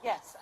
Yes.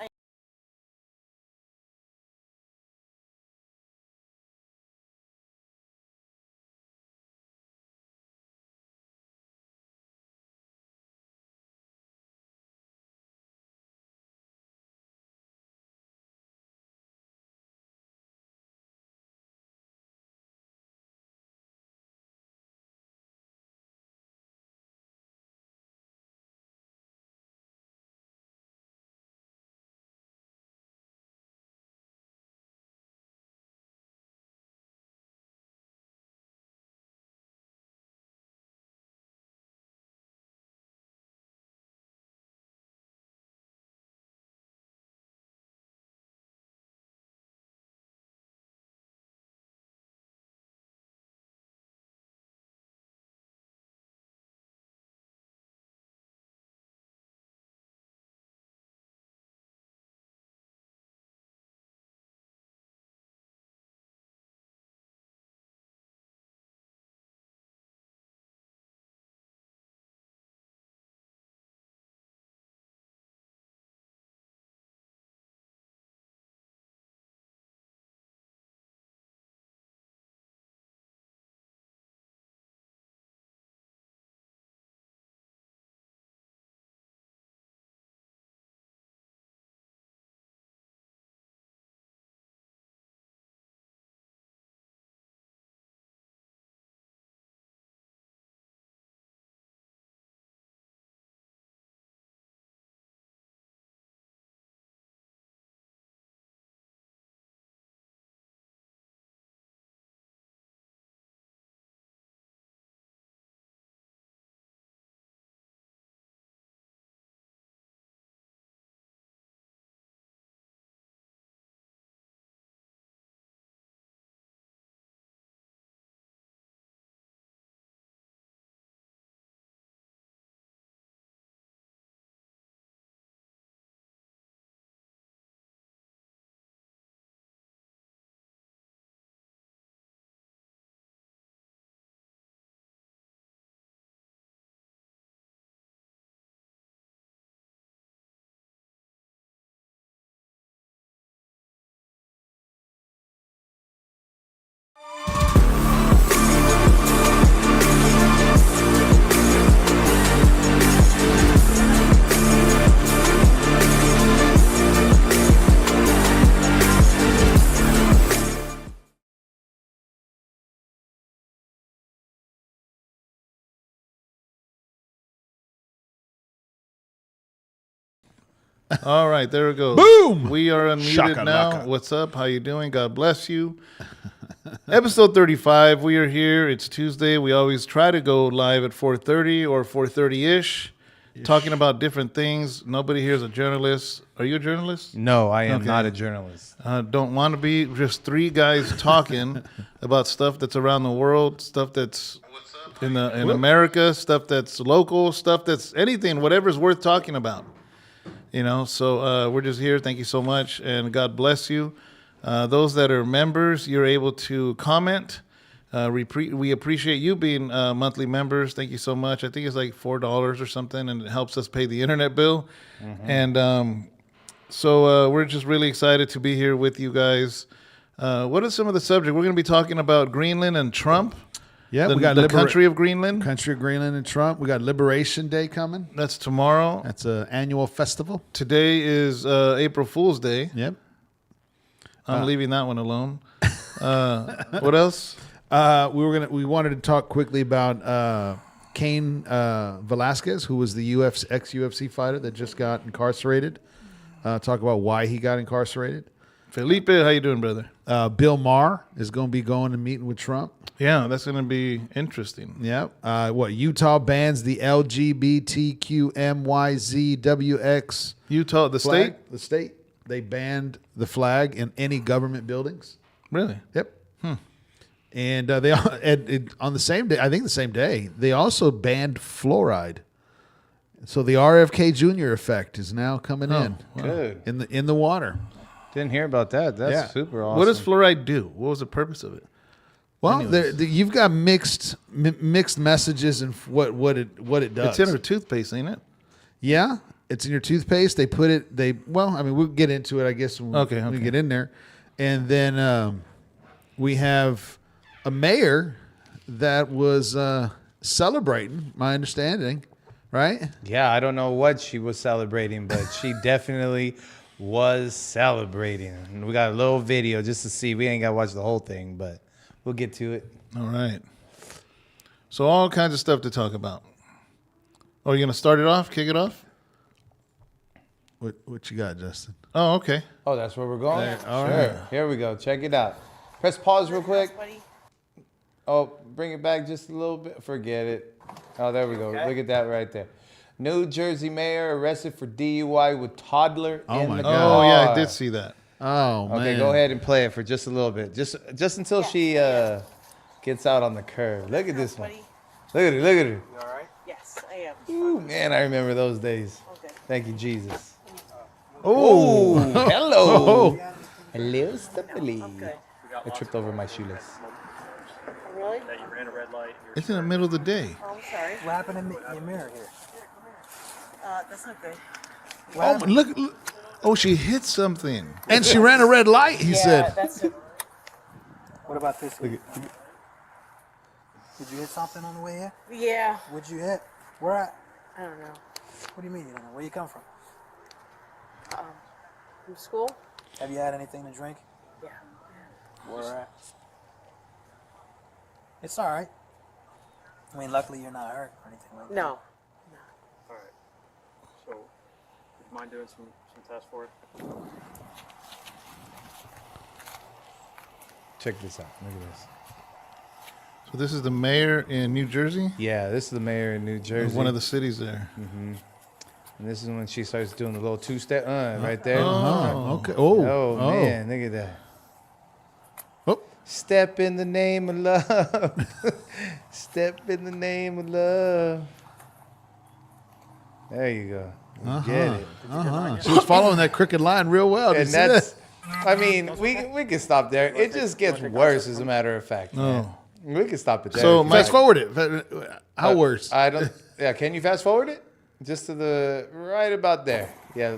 All right, there we go. Boom! We are unmuted Shaka now. laka. What's up? How you doing? God bless you. Episode 35. We are here. It's Tuesday. We always try to go live at 4:30 or 4:30-ish, talking about different things. Nobody here is a journalist. Are you a journalist? No, I am Okay. not a journalist. Don't want to be. Just three guys talking about stuff that's around the world, stuff that's in America, stuff that's local, stuff that's anything, whatever's worth talking about. You know, so we're just here. Thank you so much, and God bless you. Those that are members, you're able to comment. We appreciate you being monthly members. Thank you so much. I think it's like $4 or something, and it helps us pay the internet bill. Mm-hmm. And so we're just really excited to be here with you guys. What are some of the subjects? We're going to be talking about Greenland and Trump. Yeah, we we got the country of Greenland. Country of Greenland and Trump. We got Liberation Day coming. That's tomorrow. That's an annual festival. Today is April Fool's Day. Yep. I'm leaving that one alone. What else? We wanted to talk quickly about Cain Velasquez, who was the ex-UFC fighter that just got incarcerated. Talk about why he got incarcerated. Felipe, how you doing, brother? Bill Maher is going to be going and meeting with Trump. Yeah, that's going to be interesting. Yep. Utah bans the LGBTQMYZWX Utah, the flag. state? The state. They banned the flag in any government buildings. Really? Yep. And they on the same day, I think the same day, they also banned fluoride. So the RFK Jr. effect is now coming in Good. in the water. Didn't hear about that. That's Yeah. super awesome. What does fluoride do? What was the purpose of it? Well, Anyways. you've got mixed messages and what it does. It's in our toothpaste, ain't it? Yeah, It's in your toothpaste. They put it. We'll get into it, I guess, when we get in there. And then we have a mayor that was celebrating, my understanding, right? Yeah, I don't know what she was celebrating, but she definitely was celebrating. And we got a little video just to see. We ain't got to watch the whole thing, but we'll get to it. All right. So all kinds of stuff to talk about. Oh, you going to start it off? Kick it off? What you got, Justin? Oh, okay. Oh, that's where we're going? All Sure. right. Here we go. Check it out. Press pause real quick. Oh, bring it back just a little bit. Forget it. Oh, there we go. Okay. Look at that right there. New Jersey mayor arrested for DUI with toddler in my the God. car. Oh, yeah, I did see that. Oh, man. Okay, go ahead and play it for just a little bit. Just until she gets out on the curb. Look at this one. Look at her. Look at her. You all right? Yes, I am. Ooh, man, I remember those days. Okay. Thank you, Jesus. Oh, Hello. Hello, Stephanie. I'm good. I tripped over my shoelace. Really? That you ran a red light. You were It's in the middle of the day. Oh, I'm sorry. What happened in your mirror here? That's not good. Oh, look. Oh, she hit something. and she ran a red light, he said. That's What about this? Did you hit something on the way here? yeah. What'd you hit? Where at? I don't know. What do you mean you don't know? Where you come from? From school? Have you had anything to drink? Yeah. Where at? It's all right. I mean, luckily you're not hurt or anything like that. No. all right. So, would you mind doing some tests for it? Check this out. Look at this. So this is the mayor in New Jersey? Yeah, this is the mayor in New Jersey. One of the cities there. And this is when she starts doing the little two-step right there. Oh, okay. Oh, Man, look at that. Oh. Step in the name of love. Step in the name of love. There you go. You get it. She was following that crooked line real well. Did you And see that? that's, I mean, we can stop there. It just gets worse, as a matter of fact. Man. We can stop it there. So, Fast forward it. How worse? I don't. Yeah, can you fast forward it? Just to the right about there. Yeah,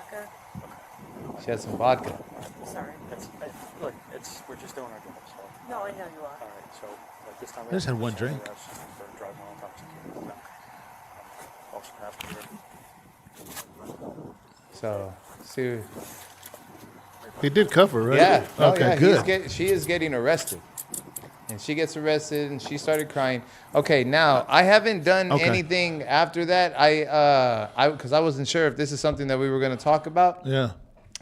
Vodka? she had some vodka. Sorry. Look, we're just doing our job. So, No, I know you are. all right. So, like this time. I just had one drink. Driving all the time. Also, So, see. He did cover, right? Yeah. Oh, Okay, yeah, good. she is getting arrested. And she gets arrested and she started crying. Okay, now I haven't done anything after that. Because I wasn't sure if this is something that we were going to talk about. Yeah.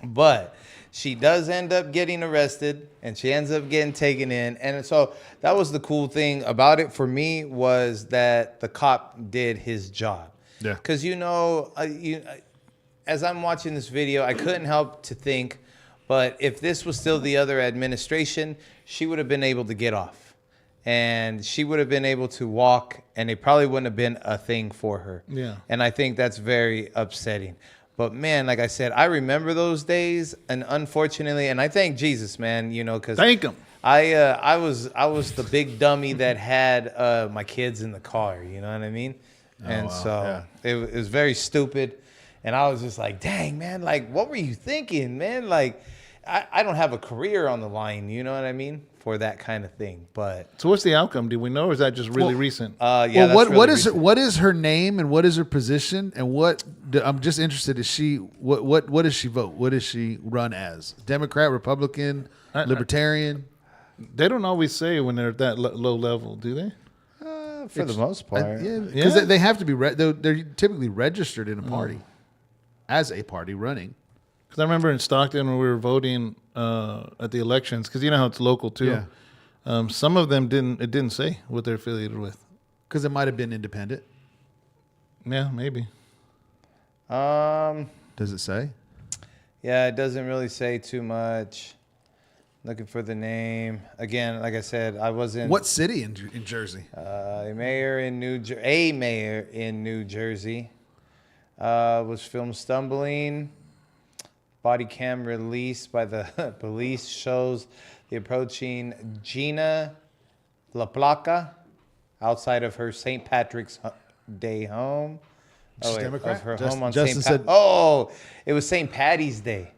But she does end up getting arrested and she ends up getting taken in. And so that was the cool thing about it for me, was that the cop did his job. Yeah. Because, as I'm watching this video, I couldn't help to think, but if this was still the other administration, she would have been able to get off. And she would have been able to walk, and it probably wouldn't have been a thing for her. Yeah. And I think that's very upsetting. But, man, like I said, I remember those days, and unfortunately, and I thank Jesus, man, because Thank him. I was the big dummy that had my kids in the car, you know what I mean? It was very stupid. And I was just like, dang, man, like, what were you thinking, man? Like, I don't have a career on the line, you know what I mean, for that kind of thing. But So what's the outcome? Do we know, or is that just really recent? yeah, Well, that's what really is recent. what is her name and what is her position and I'm just interested. Is she what does she vote? What does she run as? Democrat, Republican, Libertarian? They don't always say when they're at that low level, do they? For the most part. Yeah, because they have to be. They're typically registered in a party as a party running. Because I remember in Stockton when we were voting at the elections, because you know how it's local too. Yeah. Some of them didn't say what they're affiliated with. Because it might have been independent. Yeah, maybe. Does it say? Yeah, it doesn't really say too much. Looking for the name. Again, like I said, I wasn't... What city in Jersey? A mayor in New Jersey was filmed stumbling. Body cam released by the police shows the approaching Gina La Placa outside of her St. Patrick's Day home. Oh, wait, Democrat? of her Justin- home on Justin St. said- Oh, it was St. Patty's Day.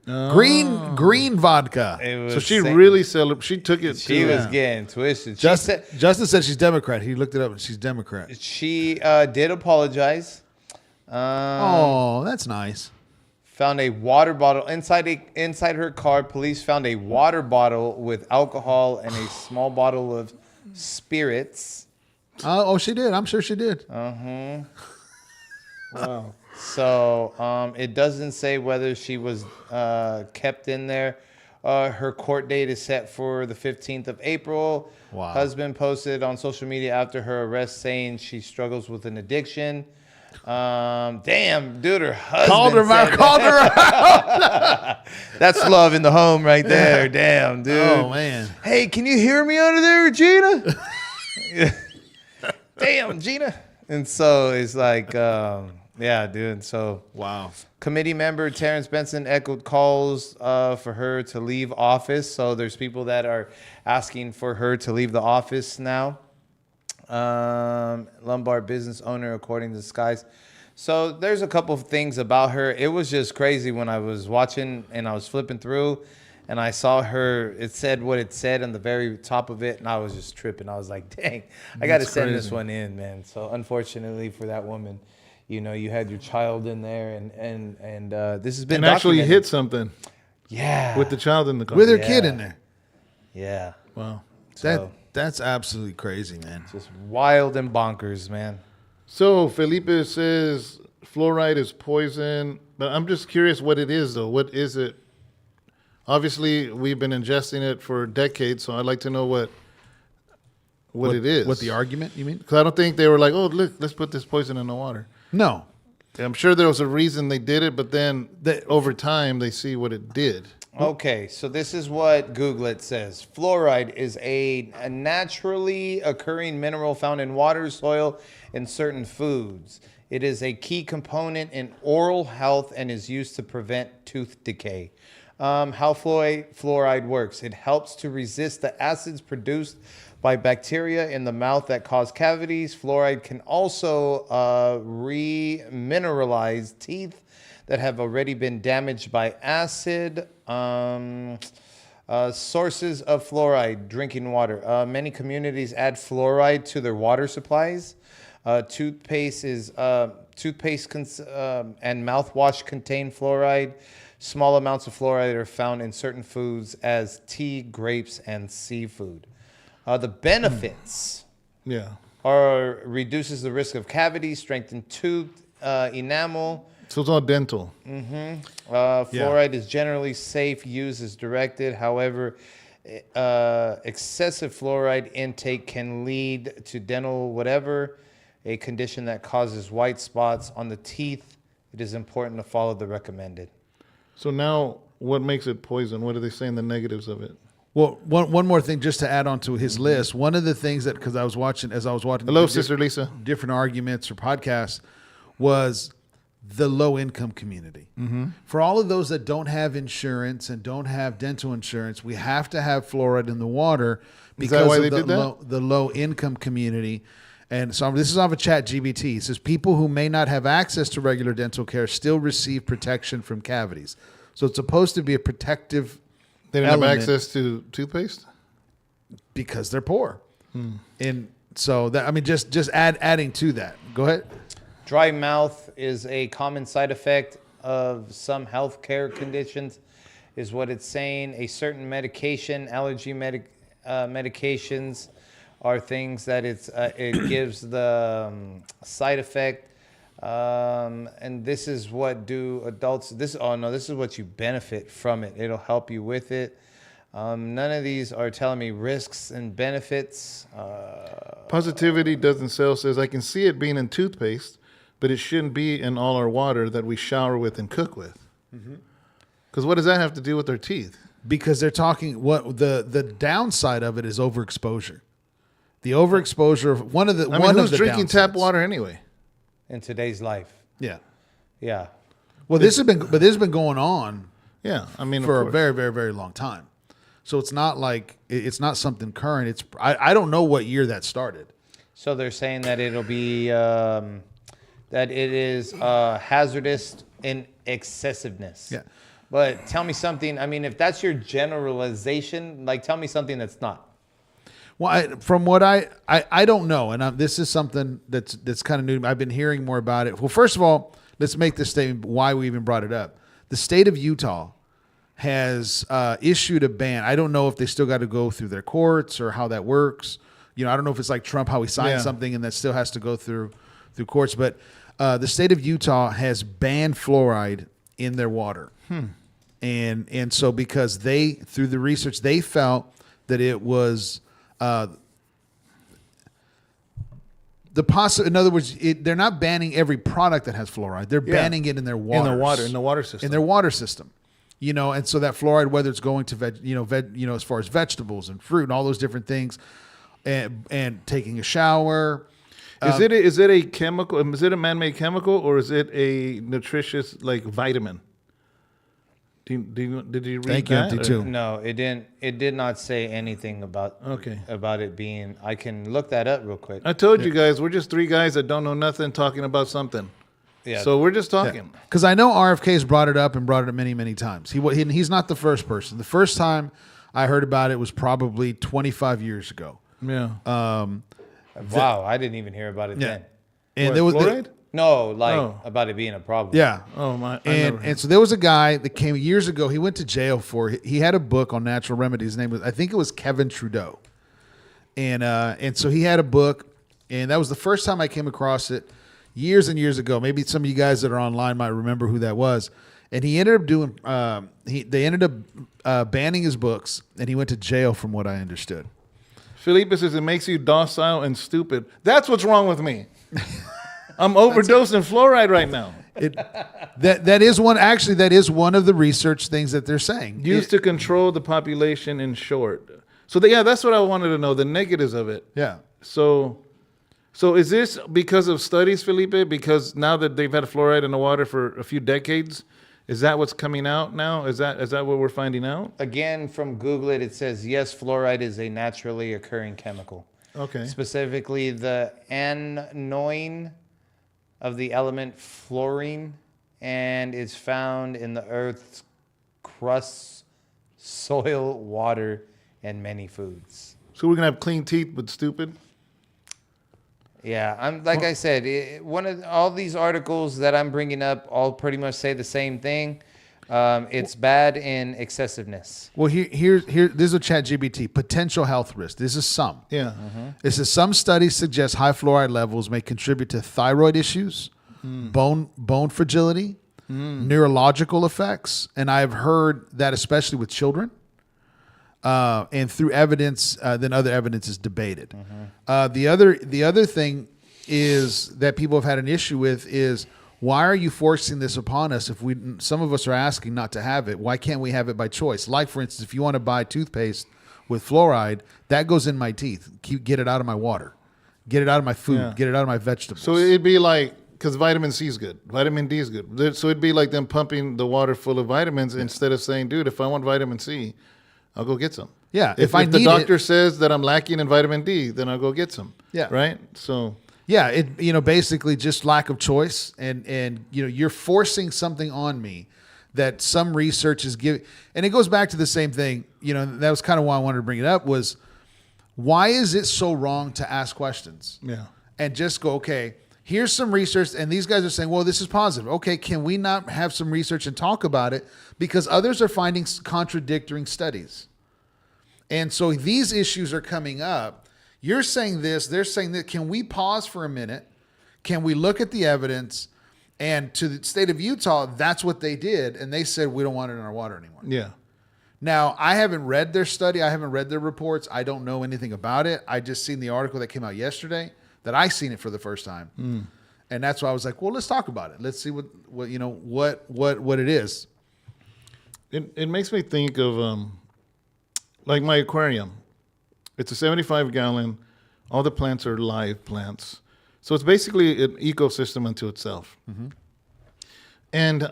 Green vodka. It was So she Saint- really she took it. She to, was getting twisted. Justin said she's Democrat. He looked it up and she's Democrat. She did apologize. Oh, that's nice. Found a water bottle inside her car. Police found a water bottle with alcohol and a small bottle of spirits. Oh, she did. I'm sure she did. Wow. So it doesn't say whether she was kept in there. Her court date is set for the 15th of April. Wow. Husband posted on social media after her arrest saying she struggles with an addiction. Damn, dude, her husband Called her out. That's love in the home right there. Damn, dude. Oh, man. Hey, can you hear me under there, Gina? Damn, Gina. And so it's like, yeah, dude. So Wow. committee member Terrence Benson echoed calls for her to leave office. So there's people that are asking for her to leave the office now. Lombard business owner, according to Skies. So there's a couple of things about her. It was just crazy when I was watching and I was flipping through and I saw her. It said what it said on the very top of it, and I was just tripping. I was like, dang, I got to send this one in, man. So unfortunately for that woman, you know, you had your child in there, and this has been And actually documented. hit something Yeah. with the child in the car. With her Yeah. kid in there. Yeah. Wow. So That's absolutely crazy, man. just wild and bonkers, man. So Felipe says fluoride is poison, but I'm just curious what it is, though. What is it? Obviously, we've been ingesting it for decades, so I'd like to know what it is. What the argument, you mean? Because I don't think they were like, oh, look, let's put this poison in the water. No. I'm sure there was a reason they did it, but then over time they see what it did. Okay, so this is what Google it says. Fluoride is a naturally occurring mineral found in water, soil, and certain foods. It is a key component in oral health and is used to prevent tooth decay. How fluoride works. It helps to resist the acids produced by bacteria in the mouth that cause cavities. Fluoride can also remineralize teeth that have already been damaged by acid. Sources of fluoride, drinking water. Many communities add fluoride to their water supplies. Toothpaste and mouthwash contain fluoride. Small amounts of fluoride are found in certain foods as tea, grapes, and seafood. The benefits are reduces the risk of cavities, strengthen tooth enamel. So it's all dental. Fluoride is generally safe, use as directed. However, excessive fluoride intake can lead to dental whatever, a condition that causes white spots on the teeth. It is important to follow the recommended. So now, what makes it poison? What are they saying the negatives of it? Well, one more thing just to add on to his list. One of the things that, because I was watching Hello, Sister Lisa. different arguments or podcasts, was the low income community. For all of those that don't have insurance and don't have dental insurance, we have to have fluoride in the water because why of they did that? the low income community. And so this is off of Chat GBT. It says people who may not have access to regular dental care still receive protection from cavities. So it's supposed to be a protective They didn't have element access to toothpaste? because they're poor. And so that, I mean, just adding to that. Go ahead. Dry mouth is a common side effect of some healthcare conditions, is what it's saying. A certain medication, allergy medications, are things that it gives the side effect. And this is what do adults. This is what you benefit from it. It'll help you with it. None of these are telling me risks and benefits. Positivity doesn't sell says, I can see it being in toothpaste, but it shouldn't be in all our water that we shower with and cook with. Because what does that have to do with our teeth? Because they're talking what the downside of it is overexposure. The overexposure of one of the who's drinking tap water anyway? In today's life. Yeah. Yeah. Well, this has been going on. Yeah, I mean, for a very, very, very long time. So it's not like it's not something current. It's I don't know what year that started. So they're saying that it'll be that it is hazardous in excessiveness. Yeah. But tell me something. I mean, if that's your generalization, like tell me something that's not. Well, from what I don't know, and this is something that's kind of new. I've been hearing more about it. Well, first of all, let's make this statement why we even brought it up. The state of Utah has issued a ban. I don't know if they still got to go through their courts or how that works. You know, I don't know if it's like Trump, how he signed something and that still has to go through courts. But the state of Utah has banned fluoride in their water. And so because they, through the research, they felt that it was in other words, they're not banning every product that has fluoride. They're banning it in their water. In the water system. In their water system. You know, and so that fluoride, whether it's going to as far as vegetables and fruit and all those different things, and taking a shower. Is it a chemical? Is it a man-made chemical, or is it a nutritious like vitamin? Did you read Thank you, that? MT2. No, it didn't. It did not say anything about it being. I can look that up real quick. I told you guys, we're just three guys that don't know nothing talking about something. Yeah. So we're just talking. Because I know RFK's brought it up many, many times. He's not the first person. The first time I heard about it was probably 25 years ago. Yeah. Wow, I didn't even hear about it then. And there was fluoride? About it being a problem. Yeah. Oh my. And so there was a guy that came years ago. He went to jail for. He had a book on natural remedies. His name was, I think it was Kevin Trudeau. And so he had a book, and that was the first time I came across it years and years ago. Maybe some of you guys that are online might remember who that was. And he ended up doing. They ended up banning his books, and he went to jail, from what I understood. Felipe says it makes you docile and stupid. That's what's wrong with me. I'm overdosing fluoride right now. That is one. Actually, that is one of the research things that they're saying. Used to control the population, in short. So that's what I wanted to know, the negatives of it. Yeah. So is this because of studies, Felipe? Because now that they've had fluoride in the water for a few decades, is that what's coming out now? Is that what we're finding out? Again, from Google it says, yes, fluoride is a naturally occurring chemical. Okay. Specifically, the anion of the element fluorine, and is found in the Earth's crust, soil, water, and many foods. So we're going to have clean teeth but stupid? Yeah, I said, all these articles that I'm bringing up all pretty much say the same thing. It's bad in excessiveness. Well, here, this is a ChatGPT potential health risk. This is some. Yeah. This is some studies suggest high fluoride levels may contribute to thyroid issues, bone fragility, neurological effects, and I've heard that especially with children. And through evidence, then other evidence is debated. The other thing is that people have had an issue with is, why are you forcing this upon us? If some of us are asking not to have it, why can't we have it by choice? Like, for instance, if you want to buy toothpaste with fluoride, that goes in my teeth. Get it out of my water. Get it out of my food. Get it out of my vegetables. So it'd be like, because vitamin C is good. Vitamin D is good. So it'd be like them pumping the water full of vitamins instead of saying, dude, if I want vitamin C, I'll go get some. Yeah. If the doctor says that I'm lacking in vitamin D, then I'll go get some. Yeah. Right? So... yeah, basically just lack of choice, and you're forcing something on me that some research is giving, and it goes back to the same thing. That was kind of why I wanted to bring it up, was why is it so wrong to ask questions? Yeah, and just go, okay, here's some research, and these guys are saying, well, this is positive. Okay, can we not have some research and talk about it, because others are finding contradicting studies, and so these issues are coming up. You're saying this, they're saying that. Can we pause for a minute? Can we look at the evidence? And to the state of Utah, that's what they did. And they said, we don't want it in our water anymore. Yeah. Now, I haven't read their study. I haven't read their reports. I don't know anything about it. I just seen the article that came out yesterday that I seen it for the first time. And that's why I was like, well, let's talk about it. Let's see what it is. It makes me think of like my aquarium. It's a 75-gallon. All the plants are live plants. So it's basically an ecosystem unto itself. And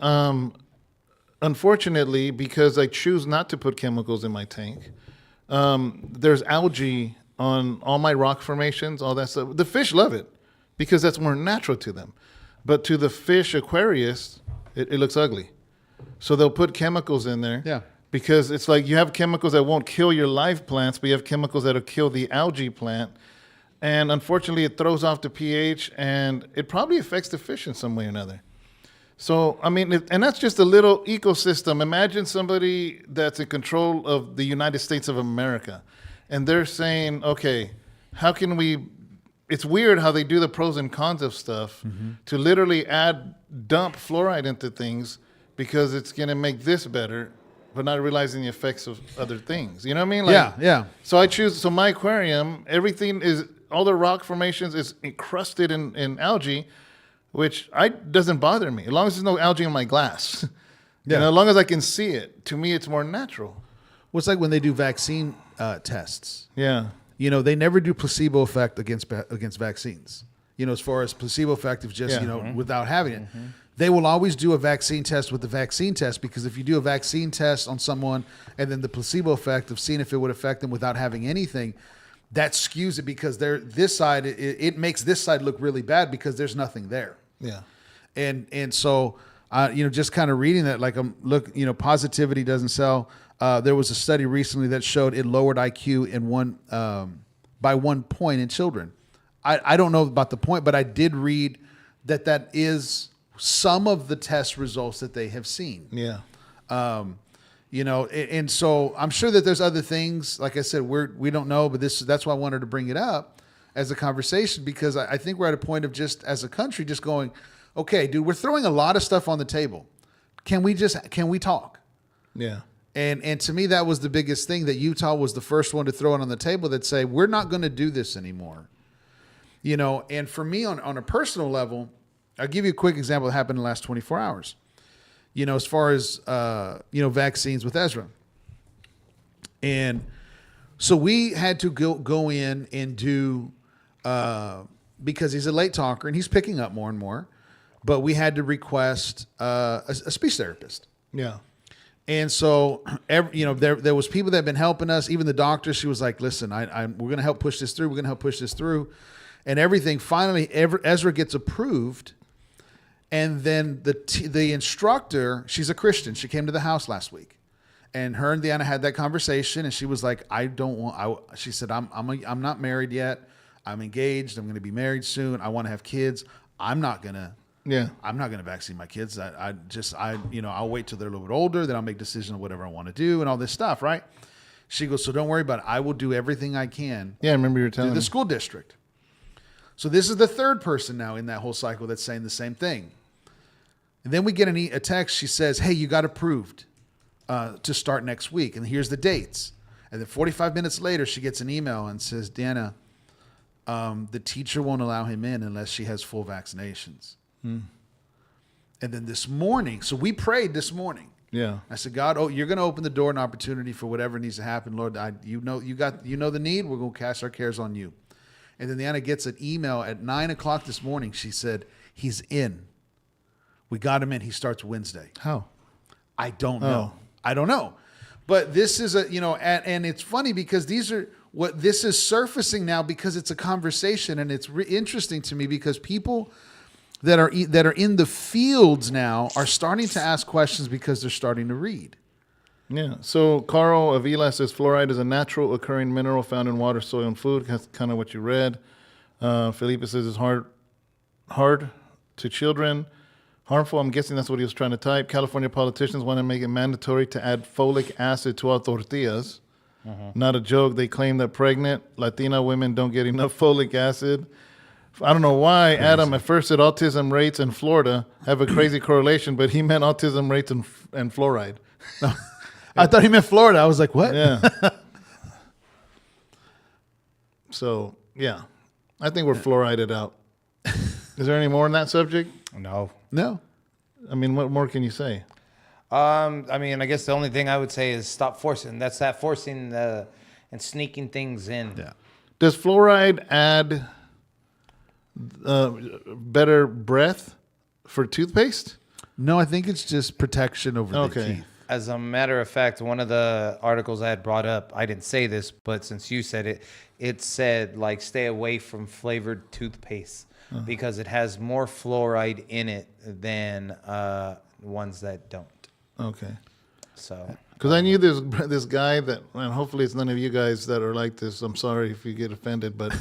unfortunately, because I choose not to put chemicals in my tank, there's algae on all my rock formations, all that stuff. The fish love it because that's more natural to them. but to the fish aquarist, it looks ugly. So they'll put chemicals in there. Yeah. Because it's like you have chemicals that won't kill your live plants, but you have chemicals that'll kill the algae plant. And unfortunately, it throws off the pH, and it probably affects the fish in some way or another. So, I mean, and that's just a little ecosystem. Imagine somebody that's in control of the United States of America, and they're saying, okay, how can we... It's weird how they do the pros and cons of stuff to literally dump fluoride into things because it's going to make this better, but not realizing the effects of other things. You know what I mean? Like, yeah. So my aquarium, all the rock formations is encrusted in algae, which doesn't bother me as long as there's no algae in my glass. Yeah. As long as I can see it, to me, it's more natural. Well, it's like when they do vaccine tests. Yeah. They never do placebo effect against vaccines. As far as placebo effect of just, without having it. They will always do a vaccine test with the vaccine test, because if you do a vaccine test on someone and then the placebo effect of seeing if it would affect them without having anything, that skews it, because this side, it makes this side look really bad because there's nothing there. Yeah. And so, just kind of reading that, like, positivity doesn't sell. There was a study recently that showed it lowered IQ by 1 point in children. I don't know about the point, but I did read that is some of the test results that they have seen. Yeah. And so I'm sure that there's other things. Like I said, we don't know, but that's why I wanted to bring it up as a conversation, because I think we're at a point of, just as a country, just going, okay, dude, we're throwing a lot of stuff on the table. Can we talk? Yeah. And to me, that was the biggest thing, that Utah was the first one to throw it on the table, that say, we're not going to do this anymore. And for me, on a personal level, I'll give you a quick example that happened in the last 24 hours. As far as, vaccines with Ezra. And so we had to go in and do, because he's a late talker and he's picking up more and more, but we had to request a speech therapist. Yeah. And so, there was people that have been helping us. Even the doctor, she was like, listen, we're going to help push this through. We're going to help push this through. And everything, finally, Ezra gets approved. And then the instructor, she's a Christian. She came to the house last week, and her and Deanna had that conversation. And she was like, she said, I'm not married yet. I'm engaged. I'm going to be married soon. I want to have kids. I'm not going to vaccine my kids. I'll wait till they're a little bit older. Then I'll make decisions on whatever I want to do and all this stuff. Right. She goes, so don't worry about it. I will do everything I can. Yeah. I remember you were telling me. The school district. So this is the third person now in that whole cycle that's saying the same thing. And then we get a text. She says, hey, you got approved to start next week. And here's the dates. And then 45 minutes later, she gets an email and says, Dana, the teacher won't allow him in unless she has full vaccinations. And then this morning, so we prayed this morning. Yeah. I said, God, you're going to open the door and opportunity for whatever needs to happen. Lord, you know the need. We're going to cast our cares on you. And then Deanna gets an email at 9:00 this morning. She said, he's in. We got him in. He starts Wednesday. How? I don't know. I don't know. But this is and it's funny because this is surfacing now because it's a conversation, and it's interesting to me because people that are in the fields now are starting to ask questions because they're starting to read. Yeah. So Carl Avila says fluoride is a natural occurring mineral found in water, soil, and food. That's kind of what you read. Felipe says it's hard to children. Harmful, I'm guessing that's what he was trying to type. California politicians want to make it mandatory to add folic acid to all tortillas. Not a joke. They claim that pregnant Latina women don't get enough folic acid. I don't know why Adam at first said autism rates in Florida have a crazy correlation, but he meant autism rates and fluoride. I thought he meant Florida. I was like, what? Yeah. So, yeah. I think we're fluorided out. Is there any more on that subject? No. I mean, what more can you say? I guess the only thing I would say is stop forcing. That's that forcing and sneaking things in. Yeah. Does fluoride add better breath for toothpaste? No, I think it's just protection over the teeth. As a matter of fact, one of the articles I had brought up, I didn't say this, but since you said it, it said like stay away from flavored toothpaste because it has more fluoride in it than ones that don't. Okay. So, because I knew this guy that, and hopefully it's none of you guys that are like this. I'm sorry if you get offended, but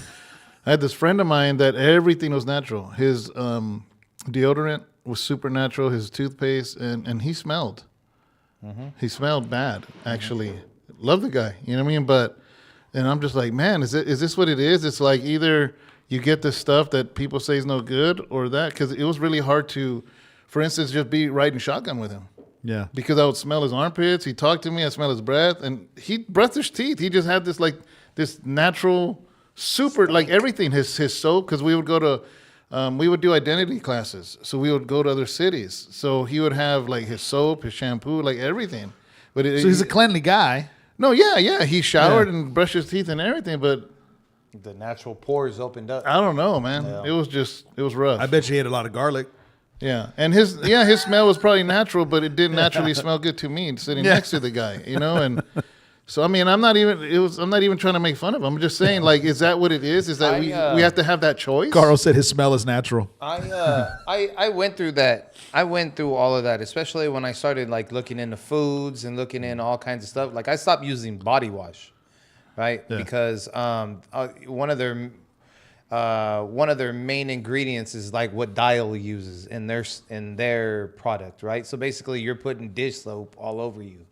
I had this friend of mine that everything was natural. His deodorant was super natural. His toothpaste, and he smelled. He smelled bad, actually. Love the guy, you know what I mean? And I'm just like, man, is this what it is? It's like either you get this stuff that people say is no good or that, because it was really hard to, for instance, just be riding shotgun with him. Yeah. Because I would smell his armpits. He'd talk to me. I smell his breath. And he brushed his teeth. He just had this natural, super, like everything. His soap, because we would go to, we would do identity classes. So we would go to other cities. So he would have like his soap, his shampoo, like everything. But So he's a cleanly guy. No, yeah. He showered and brushed his teeth and everything. But the natural pores opened up. I don't know, man. Yeah. It was rough. I bet you he had a lot of garlic. Yeah, and his smell was probably natural, but it didn't naturally smell good to me sitting next to the guy, you know. And so I mean, I'm not even trying to make fun of him. I'm just saying, like, is that what it is? Is that we have to have that choice? Carl said his smell is natural. I went through that. I went through all of that, especially when I started like looking into foods and looking in all kinds of stuff. Like I stopped using body wash, right? Yeah. Because one of their main ingredients is like what Dial uses in their product, right? So basically, you're putting dish soap all over you,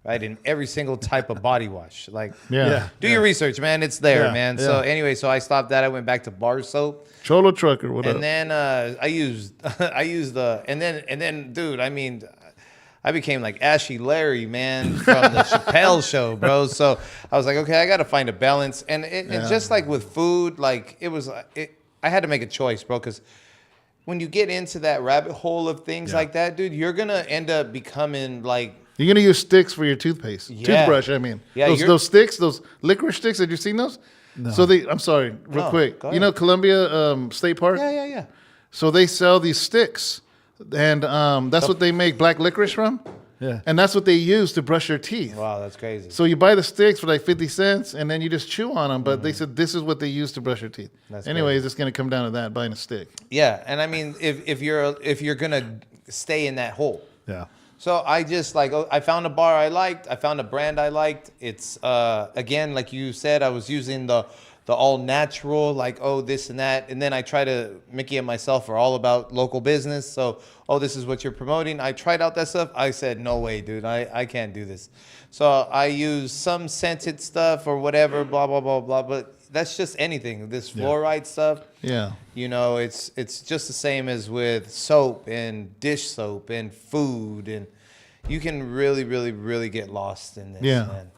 right? In every single type of body wash. Like, do your research, man. It's there, man. So anyway, so I stopped that. I went back to bar soap. Cholo Trucker, what up? And then I used and then, dude, I mean, I became like Ashy Larry, man, from the Chappelle show, bro. So I was like, okay, I got to find a balance. And it's just like with food, like I had to make a choice, bro, because when you get into that rabbit hole of things like that, dude, you're going to end up becoming like. You're going to use sticks for your toothpaste. Yeah. Toothbrush, I mean. Yeah, those sticks, those licorice sticks, have you seen those? No. So I'm sorry, real quick. You know Columbia State Park? Yeah. So they sell these sticks. And that's what they make black licorice from. Yeah. And that's what they use to brush your teeth. Wow, that's crazy. So you buy the sticks for like 50 cents, and then you just chew on them. But they said this is what they use to brush your teeth. Anyways, it's going to come down to that, buying a stick. Yeah, and I mean, if you're gonna stay in that hole. Yeah. So I just I found a bar I liked. I found a brand I liked. It's again, like you said, I was using the all natural, like, oh, this and that. And then I try to, Mickey and myself are all about local business. So, oh, this is what you're promoting. I tried out that stuff. I said, no way, dude. I can't do this. So I use some scented stuff or whatever, blah, blah, blah, blah. But that's just anything. This fluoride stuff. Yeah. You know, it's just the same as with soap and dish soap and food. And you can really, really, really get lost in this, man.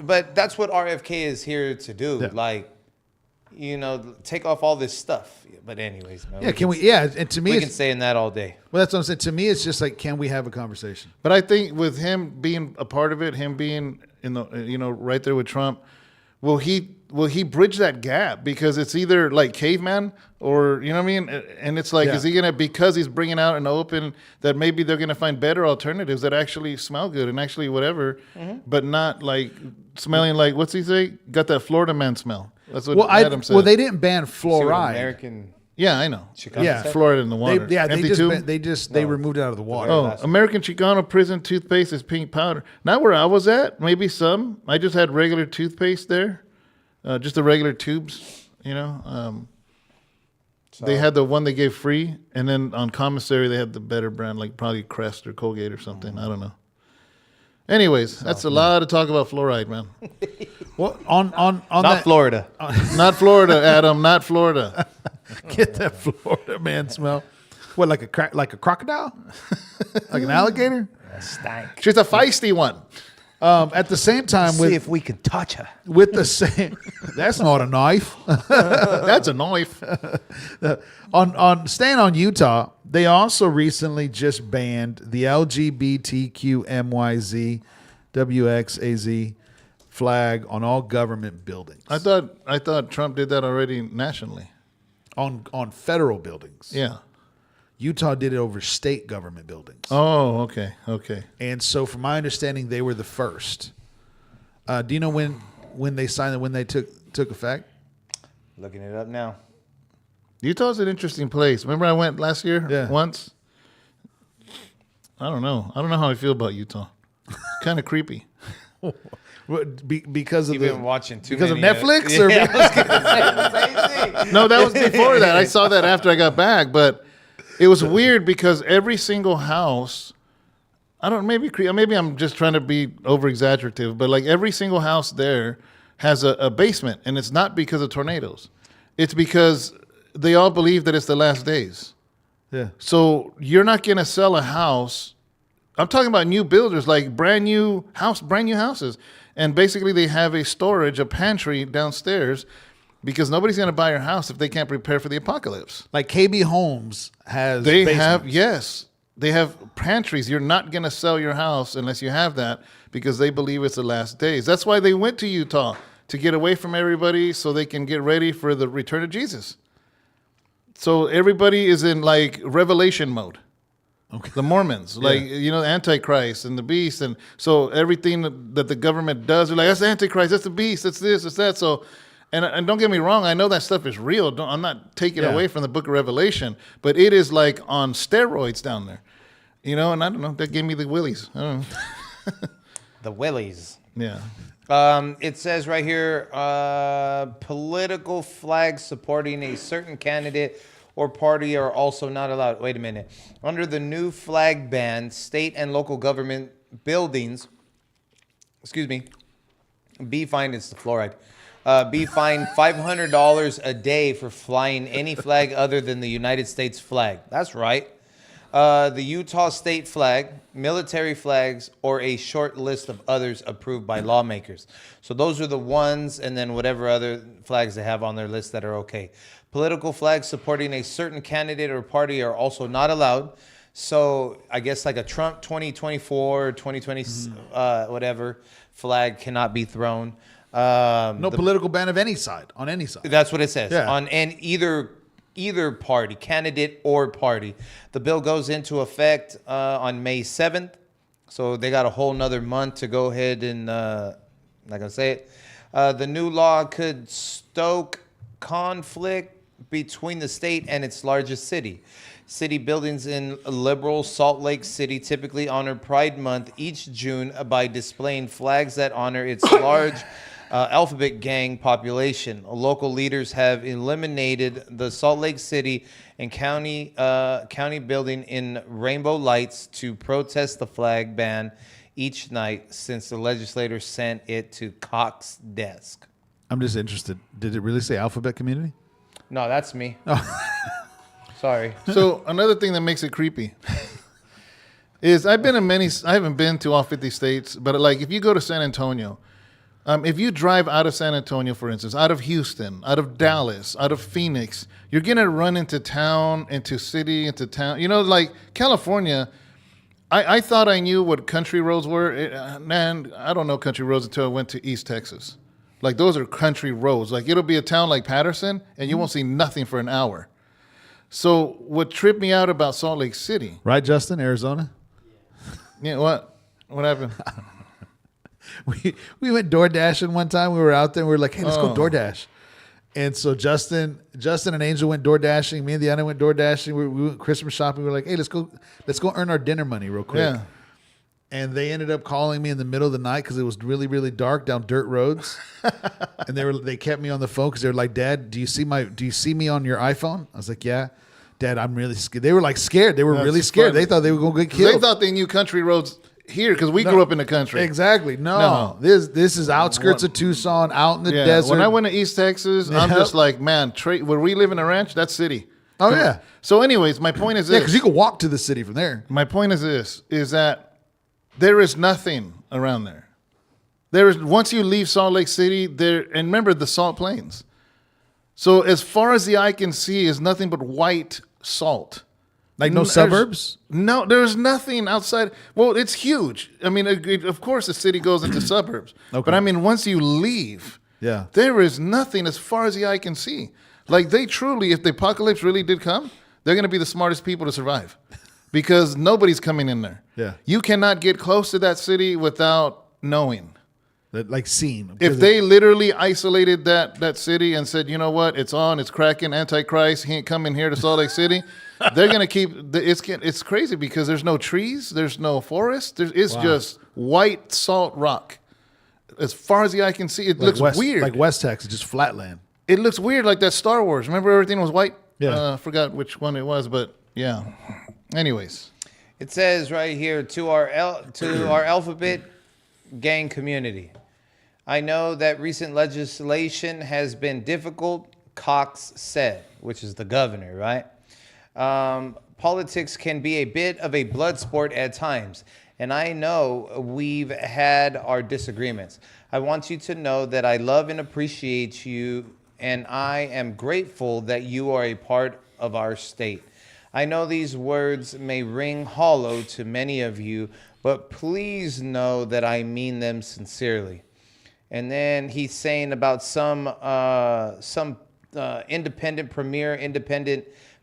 But that's what RFK is here to do. Yeah. Like, you know, take off all this stuff. But anyways, man. Yeah, and to me, we can stay in that all day. Well, that's what I'm saying. To me, it's just like, can we have a conversation? But I think with him being a part of it, him being in the, you know, right there with Trump, will he bridge that gap? Because it's either like caveman or, you know what I mean? And it's like, is he going to, because he's bringing out an open, that maybe they're going to find better alternatives that actually smell good and actually whatever, but not like smelling like, what's he say? Got that Florida man smell. That's what Adam said. Well, they didn't ban fluoride. American. Yeah, I know. Chicano fluoride in the water. They removed it out of the water. Oh, American Chicano prison toothpaste is pink powder. Not where I was at. Maybe some. I just had regular toothpaste there, just the regular tubes. You know, they had the one they gave free, and then on commissary they had the better brand, like probably Crest or Colgate or something. I don't know. Anyways, that's a lot of talk about fluoride, man. Well, on not that, Florida, not Florida, Adam, not Florida. Get that Florida man smell. What, like a crocodile? Like an alligator? stank. She's a feisty one. At the same time, See if we can touch her. with the same, that's not a knife. That's a knife. On staying on Utah, they also recently just banned the LGBTQMYZ WXAZ flag on all government buildings. I thought Trump did that already nationally. On federal buildings. Yeah. Utah did it over state government buildings. Oh, okay. And so, from my understanding, they were the first. Do you know when they signed it, when they took effect? Looking it up now. Utah's an interesting place. Remember I went last year Yeah. once? I don't know. I don't know how I feel about Utah. Kind of creepy. Because of You've been watching too because many of Netflix? Or I was gonna say the same thing. No, that was before that. I saw that after I got back, but it was weird because every single house, maybe I'm just trying to be over exaggerative, but like every single house there has a basement, and it's not because of tornadoes. It's because they all believe that it's the last days. Yeah. So you're not going to sell a house. I'm talking about new builders, like brand new houses. And basically they have a pantry downstairs because nobody's going to buy your house if they can't prepare for the apocalypse. Like KB Homes has They basements. they have pantries. You're not going to sell your house unless you have that because they believe it's the last days. That's why they went to Utah, to get away from everybody so they can get ready for the return of Jesus. So everybody is in like revelation mode. Okay. The Mormons, Antichrist and the beast. And so everything that the government does, they're like, that's the Antichrist, that's the beast, that's this, that's that. So, and don't get me wrong, I know that stuff is real. I'm not taking away from the book of Revelation, but it is like on steroids down there. And I don't know, that gave me the willies. I don't know. The willies. Yeah. It says right here, political flags supporting a certain candidate or party are also not allowed. Wait a minute. Under the new flag ban, state and local government buildings, be fined, it's the fluoride, be fined $500 a day for flying any flag other than the United States flag. That's right. The Utah state flag, military flags, or a short list of others approved by lawmakers. So those are the ones, and then whatever other flags they have on their list that are okay. Political flags supporting a certain candidate or party are also not allowed. So I guess like a Trump 2024 or 2020 whatever flag cannot be thrown. No political ban of any side, on any side. That's what it says. Yeah. On either party, candidate or party. The bill goes into effect on May 7th. So they got a whole nother month to go ahead and, I'm not going to say it. The new law could stoke conflict between the state and its largest city. City buildings in liberal Salt Lake City typically honor Pride Month each June by displaying flags that honor its large alphabet gang population. Local leaders have eliminated the Salt Lake City and county building in rainbow lights to protest the flag ban each night since the legislators sent it to Cox's desk. I'm just interested. Did it really say alphabet community? No, that's me. Sorry. So another thing that makes it creepy is I haven't been to all 50 states, but like if you go to San Antonio, if you drive out of San Antonio, for instance, out of Houston, out of Dallas, out of Phoenix, you're going to run into town, into city, into town. Like California, I thought I knew what country roads were. Man, I don't know country roads until I went to East Texas. Like those are country roads. Like it'll be a town like Patterson, and you won't see nothing for an hour. So what tripped me out about Salt Lake City. Right, Justin, Arizona? Yeah, what? What happened? We went door dashing one time. We were out there and we were like, hey, let's go door dash. And so Justin and Angel went door dashing. Me and Deanna went door dashing. We went Christmas shopping. We were like, hey, let's go earn our dinner money real quick. Yeah. And they ended up calling me in the middle of the night because it was really, really dark down dirt roads. And they kept me on the phone because they were like, Dad, do you see me on your iPhone? I was like, yeah. Dad, I'm really scared. They were like scared. They were really scared. Funny. They thought they were going to get killed. They thought they knew country roads here because we grew up in the country. Exactly. No. This is outskirts of Tucson, out in the desert. When I went to East Texas, I'm just like, man, where we live in a ranch, that's city. Oh, yeah. So anyways, my point is this. Yeah, because you can walk to the city from there. My point is this, is that there is nothing around there. Once you leave Salt Lake City, and remember the Salt Plains. So as far as the eye can see is nothing but white salt. Like no suburbs? No, there's nothing outside. Well, it's huge. I mean, of course the city goes into suburbs. Okay. But I mean, once you leave, there is nothing as far as the eye can see. Like they truly, if the apocalypse really did come, they're going to be the smartest people to survive because nobody's coming in there. Yeah. You cannot get close to that city without knowing. Like seeing. If they literally isolated that city and said, you know what, it's on, it's cracking, Antichrist, he ain't coming here to Salt Lake City, they're going to keep, it's crazy because there's no trees, there's no forest, it's just white salt rock. As far as the eye can see, it looks weird. Like West Texas, just flat land. It looks weird like that Star Wars. Remember everything was white? Yeah. I forgot which one it was, but yeah. Anyways. It says right here, to our alphabet gang community. I know that recent legislation has been difficult, Cox said, which is the governor, right? Politics can be a bit of a blood sport at times, and I know we've had our disagreements. I want you to know that I love and appreciate you, and I am grateful that you are a part of our state. I know these words may ring hollow to many of you, but please know that I mean them sincerely. And then he's saying about some independent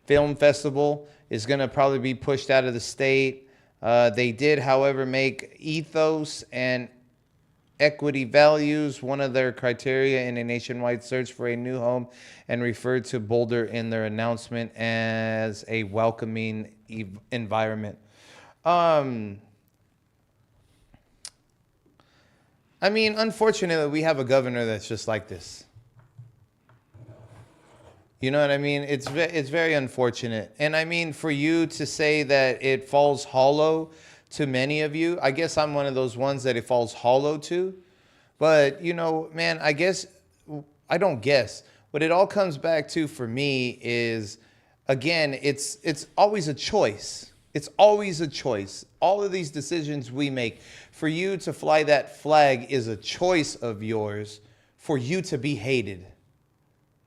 film festival is going to probably be pushed out of the state. They did, however, make ethos and equity values one of their criteria in a nationwide search for a new home and referred to Boulder in their announcement as a welcoming environment. I mean, unfortunately, we have a governor that's just like this. You know what I mean? It's very unfortunate. And I mean, for you to say that it falls hollow to many of you, I guess I'm one of those ones that it falls hollow to. But, you know, man, I don't guess. What it all comes back to for me is, again, it's always a choice. It's always a choice. All of these decisions we make, for you to fly that flag is a choice of yours for you to be hated,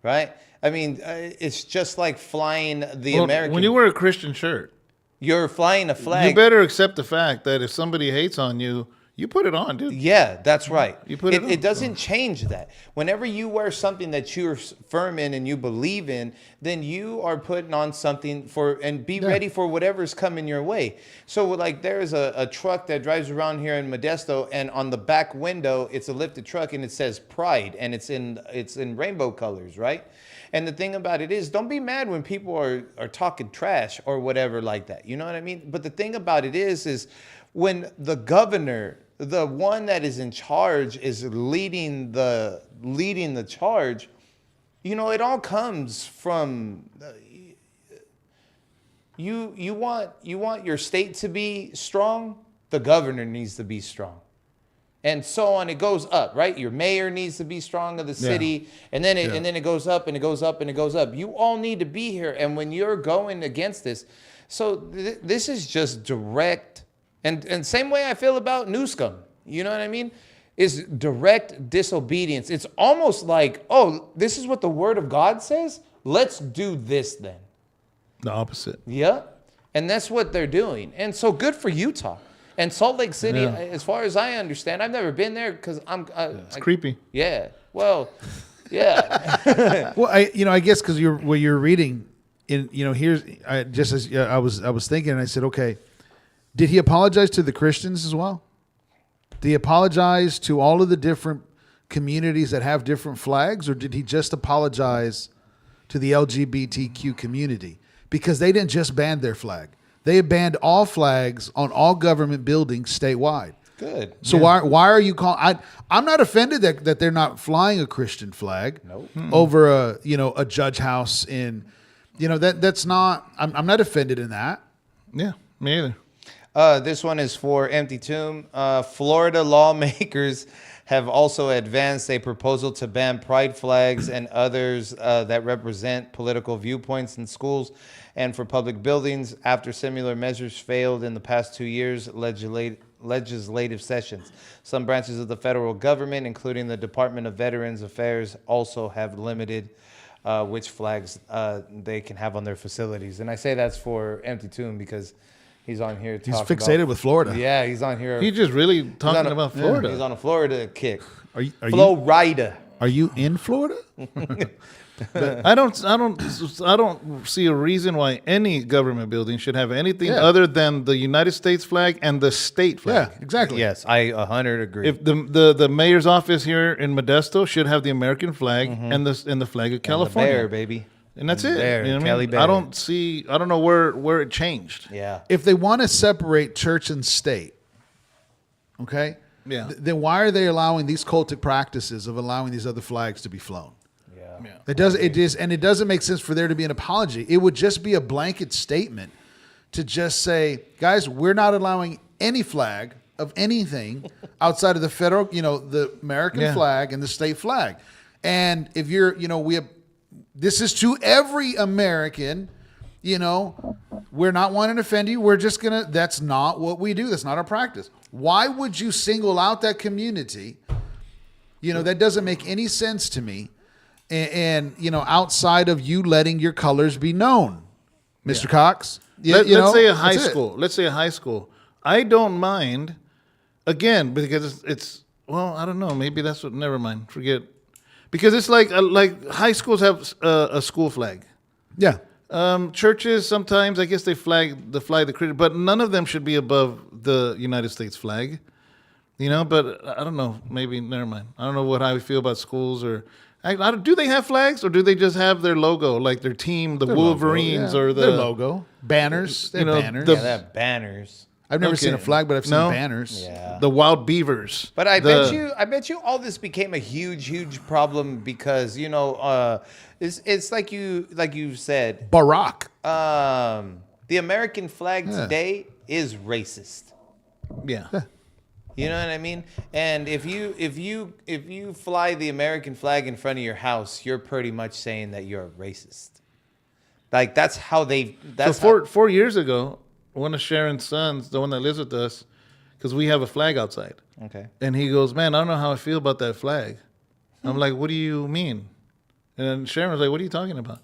right? I mean, it's just like flying the American. When you wear a Christian shirt, you're flying a flag. You better accept the fact that if somebody hates on you, you put it on, dude. Yeah, that's right. You put it on. It doesn't change that. Whenever you wear something that you're firm in and you believe in, then you are putting on something and be ready for whatever's coming your way. So like there's a truck that drives around here in Modesto, and on the back window, it's a lifted truck and it says Pride, and it's in rainbow colors, right? And the thing about it is, don't be mad when people are talking trash or whatever like that. You know what I mean? But the thing about it is when the governor, the one that is in charge, is leading the charge, you know, it all comes from you want your state to be strong, the governor needs to be strong. And so on, it goes up, right? Your mayor needs to be strong of the city, and then it goes up and it goes up and it goes up. You all need to be here, and when you're going against this, so this is just direct, and same way I feel about Newscomb. You know what I mean? Is direct disobedience. It's almost like, oh, this is what the Word of God says. Let's do this then. The opposite. Yeah, and that's what they're doing. And so good for Utah. And Salt Lake City, as far as I understand, I've never been there because it's creepy. Yeah. Well, yeah. Well, I guess because you're reading, here's I was thinking, and I said, okay, did he apologize to the Christians as well? Did he apologize to all of the different communities that have different flags, or did he just apologize to the LGBTQ community? Because they didn't just ban their flag. They have banned all flags on all government buildings statewide. Good. So why are you calling? I'm not offended that they're not flying a Christian flag over a judge house in, that's not. I'm not offended in that. Yeah, me either. This one is for Empty Tomb. Florida lawmakers have also advanced a proposal to ban pride flags and others that represent political viewpoints in schools and for public buildings after similar measures failed in the past 2 years legislative sessions. Some branches of the federal government, including the Department of Veterans Affairs, also have limited which flags they can have on their facilities. And I say that's for Empty Tomb because he's on here. He's fixated with Florida. Yeah, he's on here. He's just really talking about Florida. He's on a Florida kick. Are you Florida. Are you in Florida? I don't see a reason why any government building should have anything other than the United States flag and the state flag. Yeah, exactly. Yes, I 100 agree. If the mayor's office here in Modesto should have the American flag and the flag of California, Bear, baby. and that's it. Bear, You know what I Cali mean? Bear. I don't know where it changed. Yeah. If they want to separate church and state, okay, Yeah. then why are they allowing these cultic practices of allowing these other flags to be flown? Yeah. It doesn't make sense for there to be an apology. It would just be a blanket statement to just say, guys, we're not allowing any flag of anything outside of the federal, the American flag and the state flag. And if you're, this is to every American, we're not wanting to offend you. We're just that's not what we do. That's not our practice. Why would you single out that community? That doesn't make any sense to me. And outside of you letting your colors be known, Mr. Cox. Let's say a high school. Let's say a high school. I don't mind, again, because it's I don't know. Maybe that's what. Never mind. Forget. Because it's like high schools have a school flag. Yeah. Churches sometimes, I guess they fly the Christian, but none of them should be above the United States flag. But I don't know. Maybe never mind. I don't know how I feel about schools or. Do they have flags or do they just have their logo, like their team, the Wolverines or their logo banners? They have banners. They have banners. I've never seen a flag, but I've seen banners. Yeah. The wild beavers. But I bet you all this became a huge problem because it's like you said, Barack. The American flag today is racist. Yeah. You know what I mean? And if you fly the American flag in front of your house, you're pretty much saying that you're a racist. Like that's how they. That's so 4 years ago, one of Sharon's sons, the one that lives with us, because we have a flag outside. Okay. And he goes, "Man, I don't know how I feel about that flag." I'm like, "What do you mean?" And then Sharon was like, "What are you talking about?"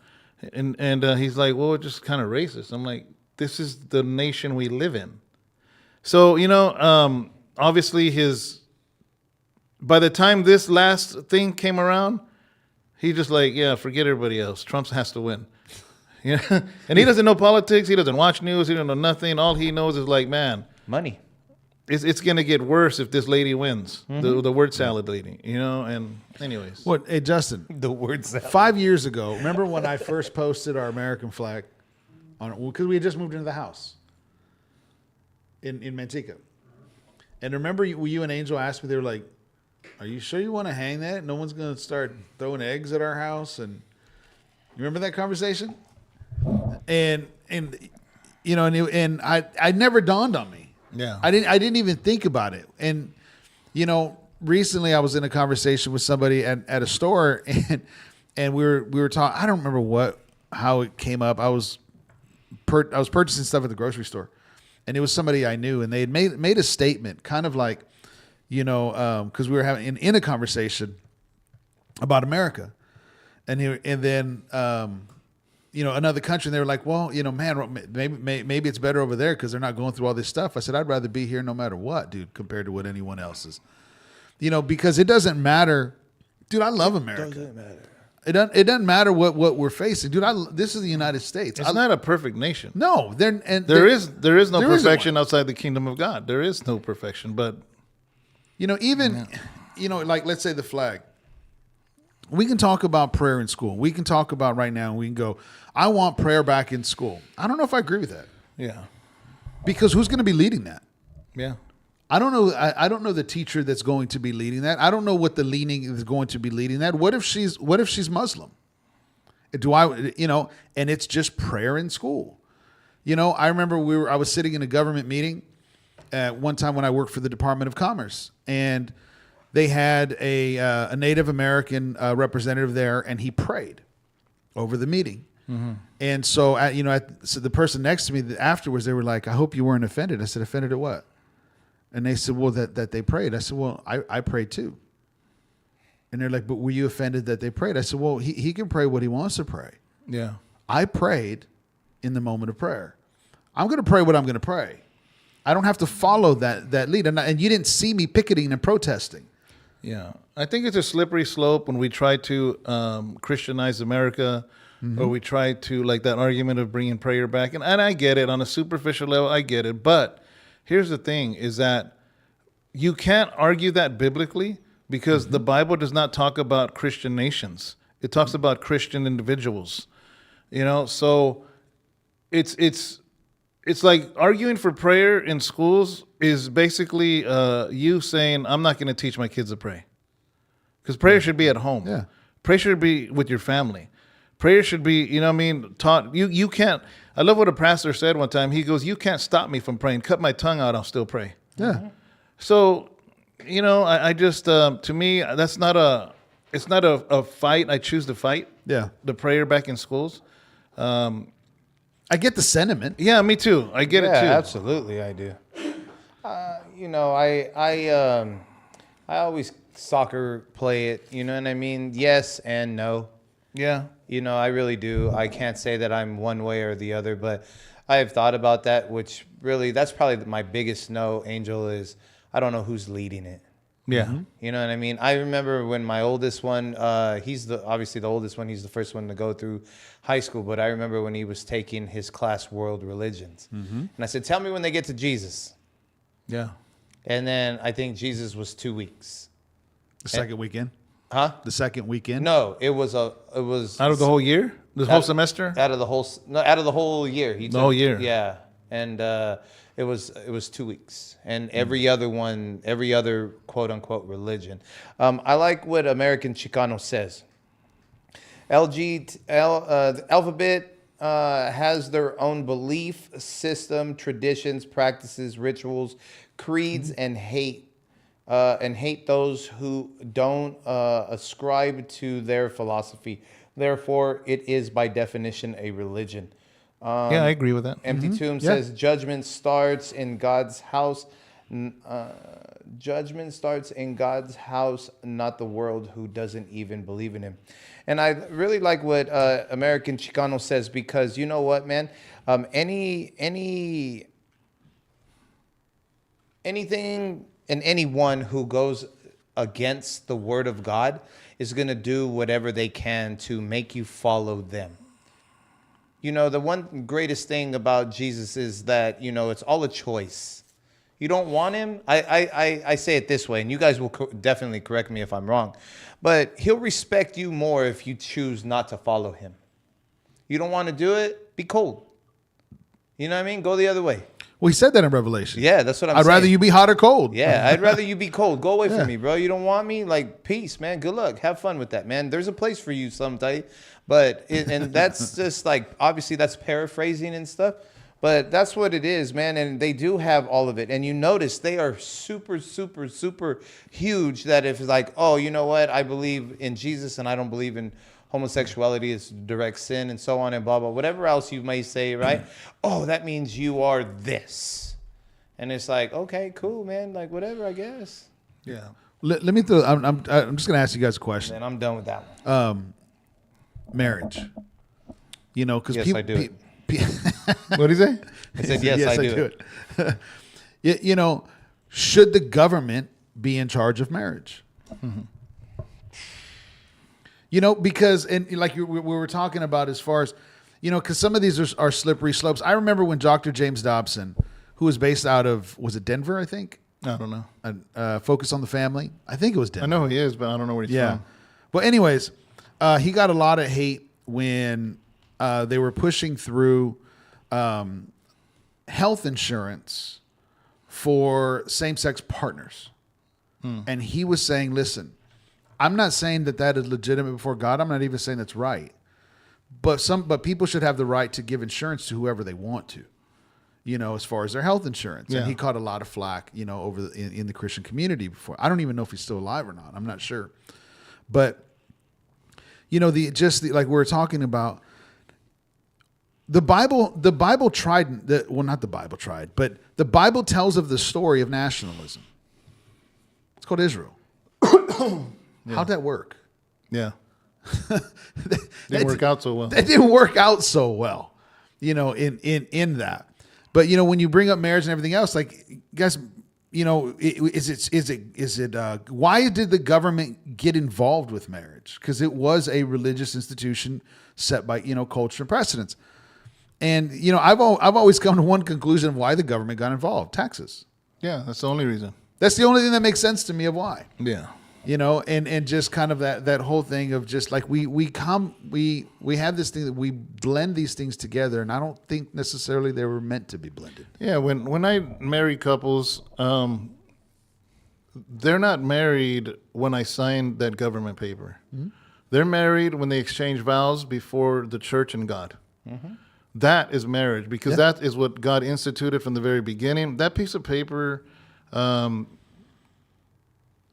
And he's like, "Well, it's just kind of racist." I'm like, "This is the nation we live in." So obviously by the time this last thing came around, he just like, yeah, forget everybody else. Trump has to win. And he doesn't know politics. He doesn't watch news. He doesn't know nothing. All he knows is like, man, money. It's going to get worse if this lady wins, the word salad lady, and anyways. What? Hey, Justin. The word salad. 5 years ago, remember when I first posted our American flag because we had just moved into the house in Manteca. And remember you and Angel asked me, they were like, are you sure you want to hang that? No one's going to start throwing eggs at our house. And you remember that conversation? And I never dawned on me. Yeah. I didn't even think about it. And, recently I was in a conversation with somebody at a store and we were talking, I don't remember how it came up. I was purchasing stuff at the grocery store. And it was somebody I knew, and they had made a statement, kind of like, because we were having in a conversation about America, and then another country, and they were like, well, man, maybe it's better over there because they're not going through all this stuff. I said, I'd rather be here no matter what, dude, compared to what anyone else is, because it doesn't matter, dude. I love America. It doesn't matter. It doesn't matter what we're facing, dude. This is the United States. It's not a perfect nation. No, there is no perfection outside the kingdom of God. There is no perfection, but like let's say the flag. We can talk about prayer in school. We can talk about right now. We can go, I want prayer back in school. I don't know if I agree with that. Yeah, because who's going to be leading that? Yeah. I don't know. I don't know the teacher that's going to be leading that. I don't know what the leaning is going to be leading that. What if she's Muslim? And it's just prayer in school. I remember I was sitting in a government meeting at one time when I worked for the Department of Commerce, and they had a Native American representative there, and he prayed over the meeting. Mm-hmm. And so, so the person next to me afterwards, they were like, "I hope you weren't offended." I said, "Offended at what?" And they said, well, that they prayed. I said, well, I prayed too. And they're like, but were you offended that they prayed? I said, well, he can pray what he wants to pray. Yeah. I prayed in the moment of prayer. I'm going to pray what I'm going to pray. I don't have to follow that lead. And you didn't see me picketing and protesting. Yeah, I think it's a slippery slope when we try to Christianize America, or we try to, like that argument of bringing prayer back. And I get it on a superficial level, I get it. But here's the thing is that you can't argue that biblically because the Bible does not talk about Christian nations. It talks about Christian individuals, so it's like arguing for prayer in schools is basically you saying, I'm not going to teach my kids to pray. Because prayer should be at home. Yeah. Prayer should be with your family. Prayer should be, taught. You can't. I love what a pastor said one time. He goes, you can't stop me from praying. Cut my tongue out, I'll still pray. Yeah. So, I just, to me, it's not a fight. I choose to fight. Yeah. The prayer back in schools. I get the sentiment. Yeah, me too. I get it too. Absolutely, I do. I always soccer play it. You know what I mean? Yes and no. Yeah. I really do. I can't say that I'm one way or the other, but I have thought about that, which really, that's probably my biggest no, Angel, is I don't know who's leading it. Yeah. You know what I mean? I remember when my oldest one, he's obviously the oldest one. He's the first one to go through high school. But I remember when he was taking his class, World Religions. And I said, tell me when they get to Jesus. Yeah. And then I think Jesus was 2 weeks. The second weekend. Huh? The second weekend. No, it was Out of the whole year? The whole semester? out of the whole year. The whole year. Yeah. And it was 2 weeks. And every other quote unquote religion. I like what American Chicano says. The alphabet has their own belief system, traditions, practices, rituals, creeds, and hate those who don't ascribe to their philosophy. Therefore, it is by definition a religion. Yeah, I agree with that. Empty Tomb says judgment starts in God's house. Judgment starts in God's house, not the world who doesn't even believe in him. And I really like what American Chicano says, because you know what, man? Anything and anyone who goes against the word of God is going to do whatever they can to make you follow them. The one greatest thing about Jesus is that, it's all a choice. You don't want him. I say it this way, and you guys will definitely correct me if I'm wrong, but he'll respect you more if you choose not to follow him. You don't want to do it? Be cold. You know what I mean? Go the other way. Well, he said that in Revelation. Yeah, that's what I'm saying. I'd rather you be hot or cold. Yeah, I'd rather you be cold. Go away from me, bro. You don't want me? Like, peace, man. Good luck. Have fun with that, man. There's a place for you someday. But, and that's just like, obviously that's paraphrasing and stuff. But that's what it is, man. And they do have all of it. And you notice they are super, super, super huge, that if it's like, oh, you know what? I believe in Jesus and I don't believe in homosexuality, is direct sin, and so on and blah, blah, whatever else you may say, right? Oh, that means you are this. And it's like, okay, cool, man. Like, whatever, I guess. Yeah. Let me throw. I'm just gonna ask you guys a question. And I'm done with that one. Marriage. Because Yes, people. I do it. What did he say? I said, yes, I do it. Should the government be in charge of marriage? Because, and like we were talking about as far as, because some of these are slippery slopes. I remember when Dr. James Dobson, who was based out of, was it Denver, I think? I don't know. Focus on the Family. I think it was Denver. I know who he is, but I don't know where he's from. But anyways, he got a lot of hate when they were pushing through health insurance for same-sex partners. And he was saying, listen, I'm not saying that is legitimate before God. I'm not even saying that's right. But people should have the right to give insurance to whoever they want to, as far as their health insurance. Yeah. And he caught a lot of flack, over in the Christian community before. I don't even know if he's still alive or not. I'm not sure. But, like we were talking about, the Bible tried, not the Bible tried, but the Bible tells of the story of nationalism. It's called Israel. Yeah. How'd that work? Yeah. Didn't work out so well. That didn't work out so well, in that. But, when you bring up marriage and everything else, like, guys, why did the government get involved with marriage? Because it was a religious institution set by, culture and precedents. And, I've always come to one conclusion of why the government got involved: taxes. Yeah, that's the only reason. That's the only thing that makes sense to me of why. Yeah. And just kind of that whole thing of just like we have this thing that we blend these things together, and I don't think necessarily they were meant to be blended. Yeah, when I marry couples, they're not married when I sign that government paper. Mm-hmm. They're married when they exchange vows before the church and God. Mm-hmm. That is marriage, because that is what God instituted from the very beginning. That piece of paper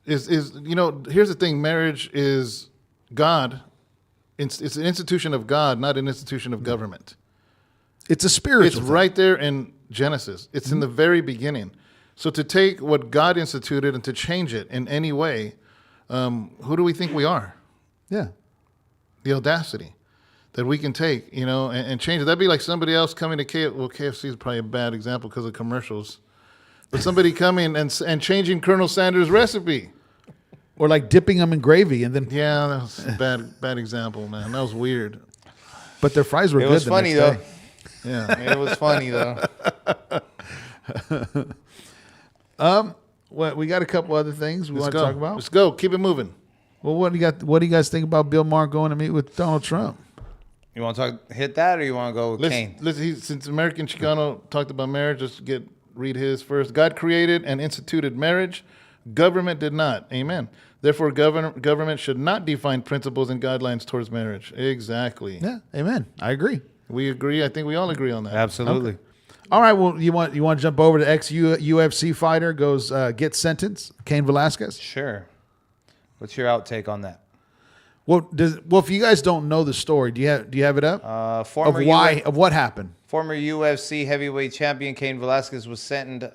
is here's the thing: marriage is God. It's an institution of God, not an institution of government. It's a spiritual. It's thing. right there in Genesis. It's in the very beginning. So to take what God instituted and to change it in any way, who do we think we are? Yeah. The audacity that we can take, and change it. That'd be like somebody else coming to KFC is probably a bad example because of commercials. But somebody coming and changing Colonel Sanders' recipe. Or like dipping them in gravy and then... Yeah, that was a bad example, man. That was weird. But their fries were good. It was funny, though. Yeah. It was funny, though. What, we got a couple other things we want to talk about. Let's go. Keep it moving. Well, what do you guys think about Bill Maher going to meet with Donald Trump? You want to hit that, or you want to go with Kane? Since American Chicano talked about marriage, let's read his first. God created and instituted marriage. Government did not. Amen. Therefore, government should not define principles and guidelines towards marriage. Exactly. Yeah. Amen. I agree. We agree. I think we all agree on that. Absolutely. Okay. All right. Well, you want to jump over to ex-UFC fighter gets sentenced, Cain Velasquez? Sure. What's your outtake on that? Well, if you guys don't know the story, do you have it up? Of what happened? Former UFC heavyweight champion Cain Velasquez was sentenced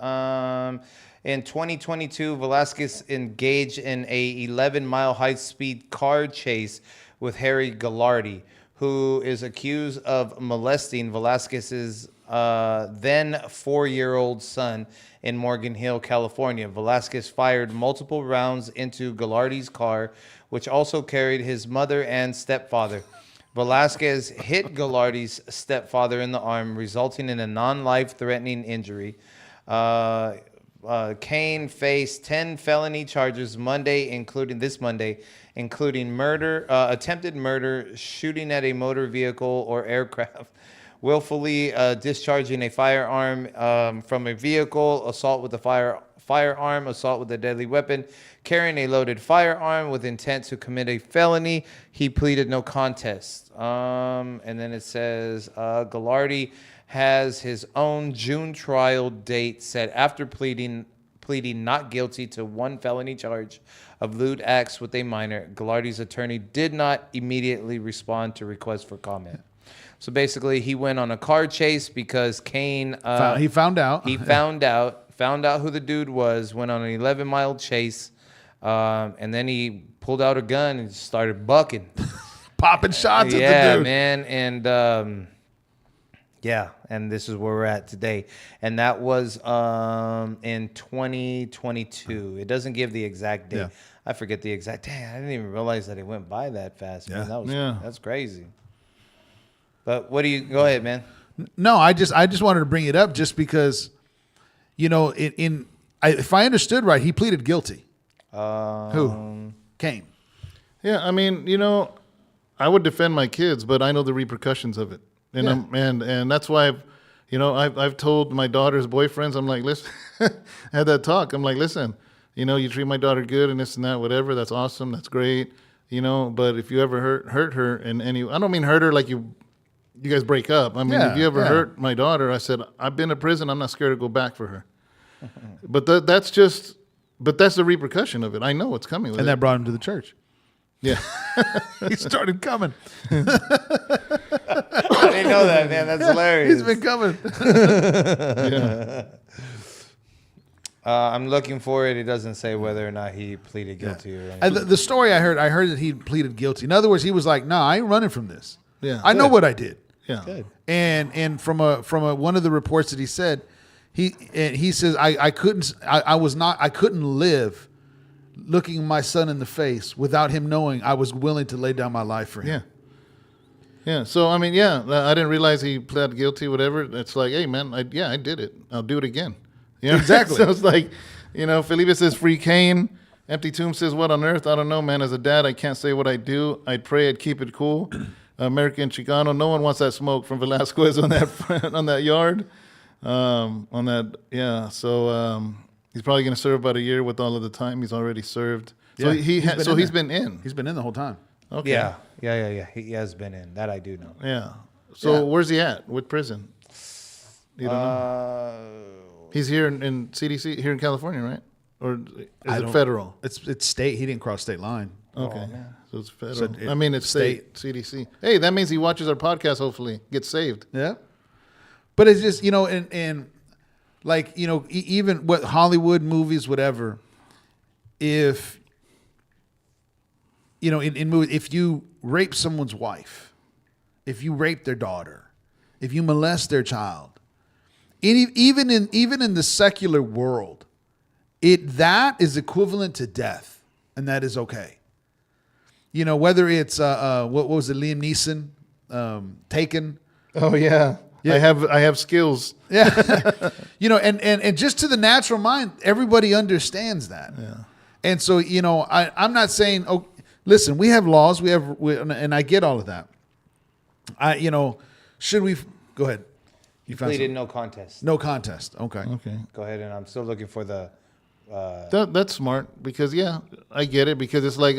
in 2022. Velasquez engaged in a 11-mile high-speed car chase with Harry Gallardi, who is accused of molesting Velasquez's then 4-year-old son in Morgan Hill, California. Velasquez fired multiple rounds into Gallardi's car, which also carried his mother and stepfather. Velasquez hit Gallardi's stepfather in the arm, resulting in a non-life-threatening injury. Cain faced 10 felony charges this Monday, including murder, attempted murder, shooting at a motor vehicle or aircraft, willfully discharging a firearm from a vehicle, assault with a firearm, assault with a deadly weapon, carrying a loaded firearm with intent to commit a felony. He pleaded no contest. And then it says Gallardi has his own June trial date set after pleading not guilty to one felony charge of lewd acts with a minor. Gallardi's attorney did not immediately respond to requests for comment. So basically, he went on a car chase because Cain he found out. He found out who the dude was. Went on an 11-mile chase, and then he pulled out a gun and started bucking, popping shots at the dude. Yeah, man, and and this is where we're at today. And that was in 2022. It doesn't give the exact date. Yeah. I forget the exact. Dang, I didn't even realize that it went by that fast. Yeah. Man. That's crazy. But go ahead, man. No, I just wanted to bring it up just because, if I understood right, he pleaded guilty. Who? Cain. Yeah, I mean, I would defend my kids, but I know the repercussions of it. And and that's why I've told my daughter's boyfriends, I'm like, listen, I had that talk. I'm like, listen, you treat my daughter good and this and that, whatever. That's awesome. That's great. But if you ever hurt her in any, I don't mean hurt her like you guys break up. I mean, if you ever hurt my daughter, I said, I've been to prison. I'm not scared to go back for her. But that's the repercussion of it. I know what's coming with it. And that brought him to the church. Yeah. He started coming. I didn't know that, man. That's hilarious. He's been coming. Yeah. I'm looking for it. It doesn't say whether or not he pleaded guilty or anything. The story I heard that he pleaded guilty. In other words, he was like, "No, I ain't running from this. Yeah. I know what I did." Yeah. Good. And from one of the reports that he said, He says, I couldn't live looking my son in the face without him knowing I was willing to lay down my life for him. Yeah. So, I mean, I didn't realize he pled guilty, whatever. It's like, hey, man, I did it. I'll do it again. You know? Exactly. So it's like, Felipe says, free Cain. Empty Tomb says, what on earth? I don't know, man. As a dad, I can't say what I do. I'd pray I'd keep it cool. American Chicano, no one wants that smoke from Velasquez on that yard. So he's probably going to serve about a year with all of the time he's already served. So he's been in. He's been in the whole time. Okay. Yeah. He has been in. That I do know. Yeah. So where's he at? What prison? You don't know? He's here in CDC, here in California, right? Or is it federal? It's state. He didn't cross state line. Okay. So it's federal. So it's state, CDC. Hey, that means he watches our podcast, hopefully. Gets saved. Yeah. But it's just, and like, even what Hollywood movies, whatever, if, in movies, if you rape someone's wife, if you rape their daughter, if you molest their child, even in the secular world, that is equivalent to death, and that is okay. Whether it's what was it, Liam Neeson, Taken. Oh yeah. I have skills. Yeah. And just to the natural mind, everybody understands that. Yeah. And so, I'm not saying, listen, we have laws, and I get all of that. Should we go ahead? You pleaded no contest. No contest. Okay. Go ahead, and I'm still looking for the. That's smart because I get it because it's like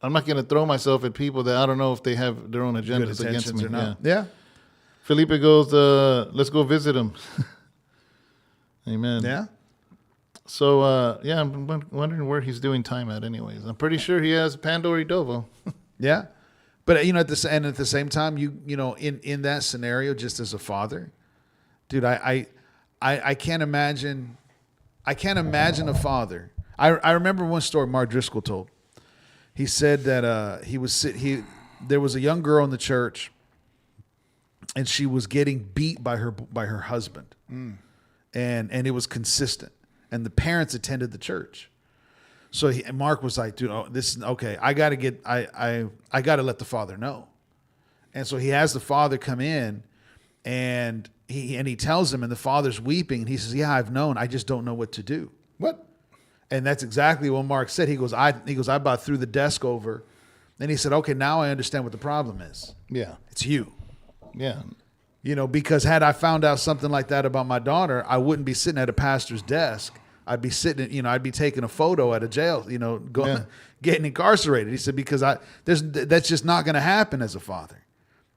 I'm not going to throw myself at people that I don't know if they have their own agendas against me or not. Yeah. Felipe goes, let's go visit him. Amen. Yeah. So I'm wondering where he's doing time at, anyways. I'm pretty sure he has Pandora Dovo. Yeah. But at the same time, in that scenario, just as a father, dude, I can't imagine. I can't imagine a father. I remember one story Mark Driscoll told. He said that there was a young girl in the church, and she was getting beat by her husband, and it was consistent. And the parents attended the church. So Mark was like, dude, this is okay. I got to let the father know. And so he has the father come in, and he tells him, and the father's weeping, and he says, yeah, I've known. I just don't know what to do. What? And that's exactly what Mark said. He goes, I about threw the desk over. And he said, okay, now I understand what the problem is. Yeah. It's you. Yeah. Because had I found out something like that about my daughter, I wouldn't be sitting at a pastor's desk. I'd be sitting, I'd be taking a photo at a jail, getting incarcerated. He said, because that's just not going to happen as a father.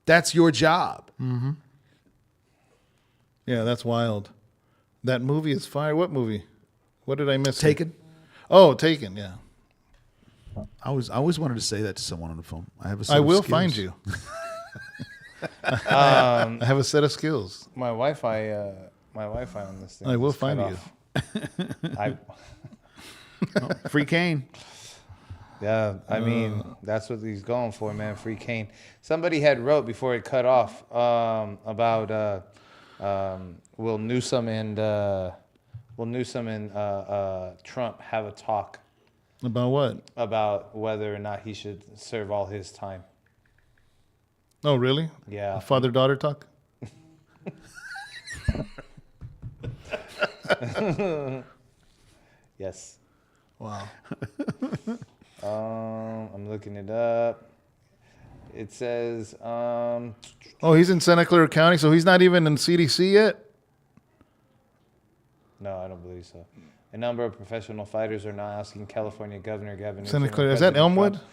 That's your job. Mm-hmm. Yeah, that's wild. That movie is fire. What movie? What did I miss? Taken. Oh, Taken. Yeah. I always wanted to say that to someone on the phone. I will find you. I have a set of skills. My Wi-Fi on this thing. I will find you. Free Cain. Yeah, I mean that's what he's going for, man. Free Cain. Somebody had wrote before it cut off about will Newsom and Trump have a talk about what? About whether or not he should serve all his time. Oh, really? Yeah. A father-daughter talk? Yes. Wow. I'm looking it up. It says he's in Santa Clara County, so he's not even in CDC yet? No, I don't believe so. A number of professional fighters are now asking California Governor Gavin Santa Newsom Clara, is that Elmwood? Trump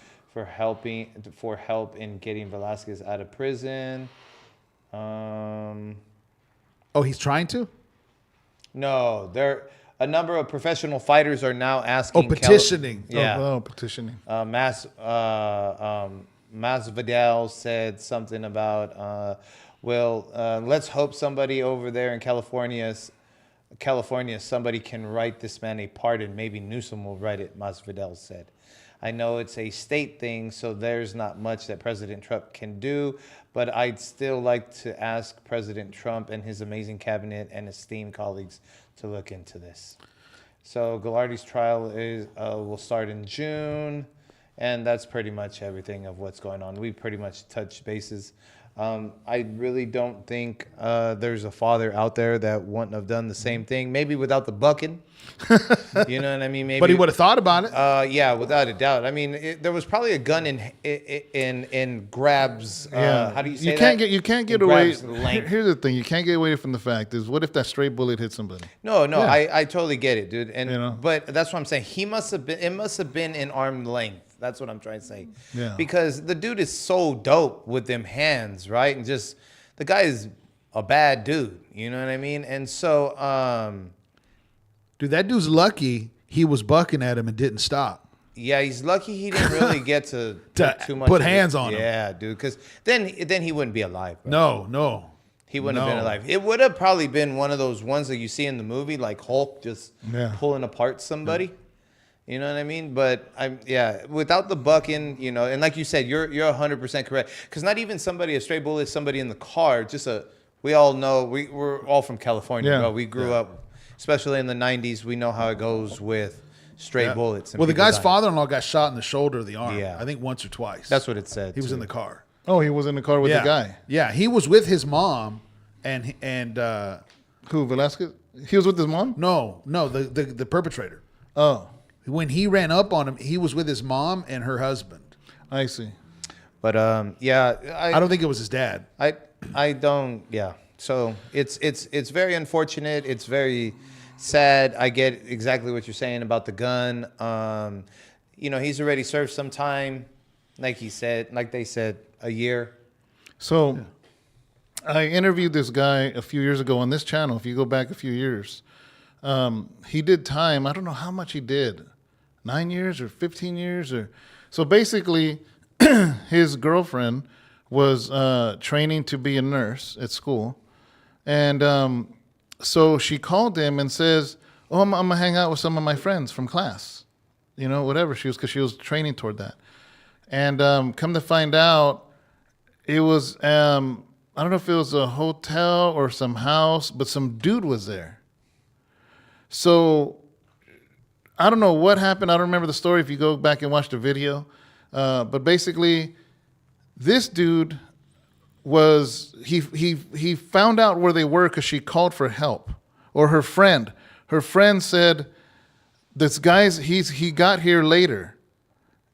for help in getting Velasquez out of prison. He's trying to? No, a number of professional fighters are now asking. Petitioning. Petitioning. Masvidal said something about, let's hope somebody over there in California, somebody can write this man a pardon. Maybe Newsom will write it, Masvidal said. I know it's a state thing, so there's not much that President Trump can do. But I'd still like to ask President Trump and his amazing cabinet and esteemed colleagues to look into this. So Ghilardi's trial will start in June, and that's pretty much everything of what's going on. We pretty much touched bases. I really don't think there's a father out there that wouldn't have done the same thing, maybe without the bucking. You know what I mean? Maybe, But he would have thought about it. Yeah, without a doubt. I mean, there was probably a gun in grabs. How do you say that? You can't get away. Here's the thing: you can't get away from the fact is, what if that stray bullet hit somebody? No, I totally get it, dude. And but that's what I'm saying. It must have been in arm's length. That's what I'm trying to say. Yeah. Because the dude is so dope with them hands, right? And just the guy is a bad dude. You know what I mean? And so, Dude, that dude's lucky he was bucking at him and didn't stop. yeah, he's lucky he didn't really get to put too much. Put hands on him. Yeah, dude. Because then he wouldn't be alive. Bro. No. He wouldn't have been alive. It would have probably been one of those ones that you see in the movie, like Hulk just pulling apart somebody. Yeah. You know what I mean? But without the bucking, you know, and like you said, you're 100% correct. Because not even a stray bullet, somebody in the car, we all know, we're all from California, bro. We grew up, especially in the 90s, we know how it goes with stray bullets. And well, the guy's dying. father-in-law got shot in the shoulder or the arm. Yeah. I think once or twice. That's what it said. He was in the car. Oh, he was in the car with the guy. Yeah, he was with his mom and Who, Velasquez? He was with his mom? No, the perpetrator. Oh. When he ran up on him, he was with his mom and her husband. I see. But I don't think it was his dad. I don't. Yeah. So it's very unfortunate. It's very sad. I get exactly what you're saying about the gun. You know, he's already served some time, like they said, a year. So I interviewed this guy a few years ago on this channel. If you go back a few years, he did time. I don't know how much he did. 9 years or 15 years or so. Basically, his girlfriend was training to be a nurse at school, and so she called him and says, "Oh, I'm gonna hang out with some of my friends from class, you know, whatever." Because she was training toward that, and come to find out, it was I don't know if it was a hotel or some house, but some dude was there. So I don't know what happened. I don't remember the story if you go back and watch the video. But basically, this dude he found out where they were because she called for help. Or her friend. Her friend said, this guy's, he got here later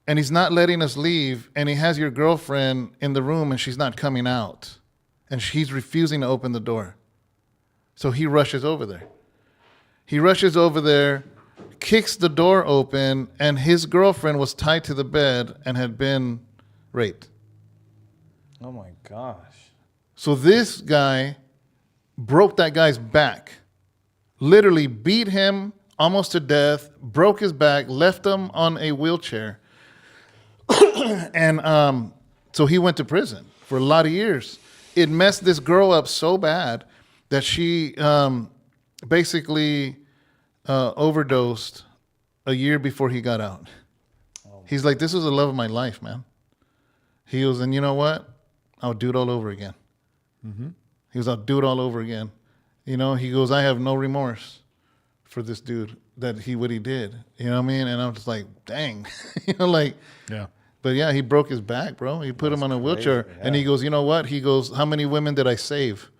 and he's not letting us leave, and he has your girlfriend in the room and she's not coming out. And he's refusing to open the door. So he rushes over there. Kicks the door open, and his girlfriend was tied to the bed and had been raped. Oh my gosh. So this guy broke that guy's back, literally beat him almost to death, broke his back, left him on a wheelchair. And so he went to prison for a lot of years. It messed this girl up so bad that she basically overdosed a year before he got out. He's like, this was the love of my life, man. He goes, and you know what? I'll do it all over again. Mm-hmm. He goes, I'll do it all over again. You know, he goes, I have no remorse for this dude what he did. You know what I mean? And I'm just like, dang. You know, like, yeah. But yeah, he broke his back, bro. He put him on a wheelchair. Yeah. And he goes, you know what? He goes, how many women did I save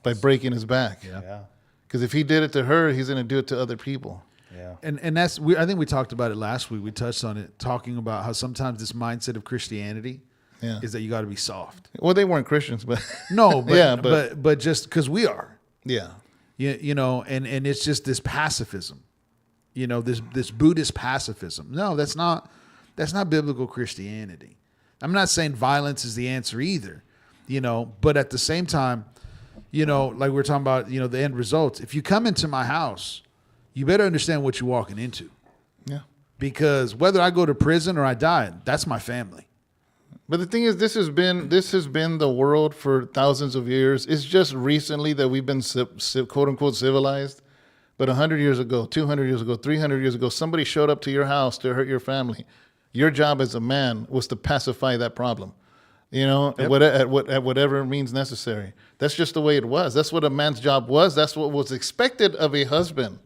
by breaking his back? Yeah. Because if he did it to her, he's going to do it to other people. Yeah. And I think we talked about it last week. We touched on it, talking about how sometimes this mindset of Christianity is that you got to be soft. Well, they weren't Christians, but no, but just because we are. Yeah. You know, and it's just this pacifism. You know, this Buddhist pacifism. No, that's not biblical Christianity. I'm not saying violence is the answer either, you know, but at the same time, you know, like we're talking about, you know, the end results. If you come into my house, you better understand what you're walking into. Yeah. Because whether I go to prison or I die, that's my family. But the thing is, this has been the world for thousands of years. It's just recently that we've been quote unquote civilized. But 100 years ago, 200 years ago, 300 years ago, somebody showed up to your house to hurt your family. Your job as a man was to pacify that problem, at whatever means necessary. That's just the way it was. That's what a man's job was. That's what was expected of a husband.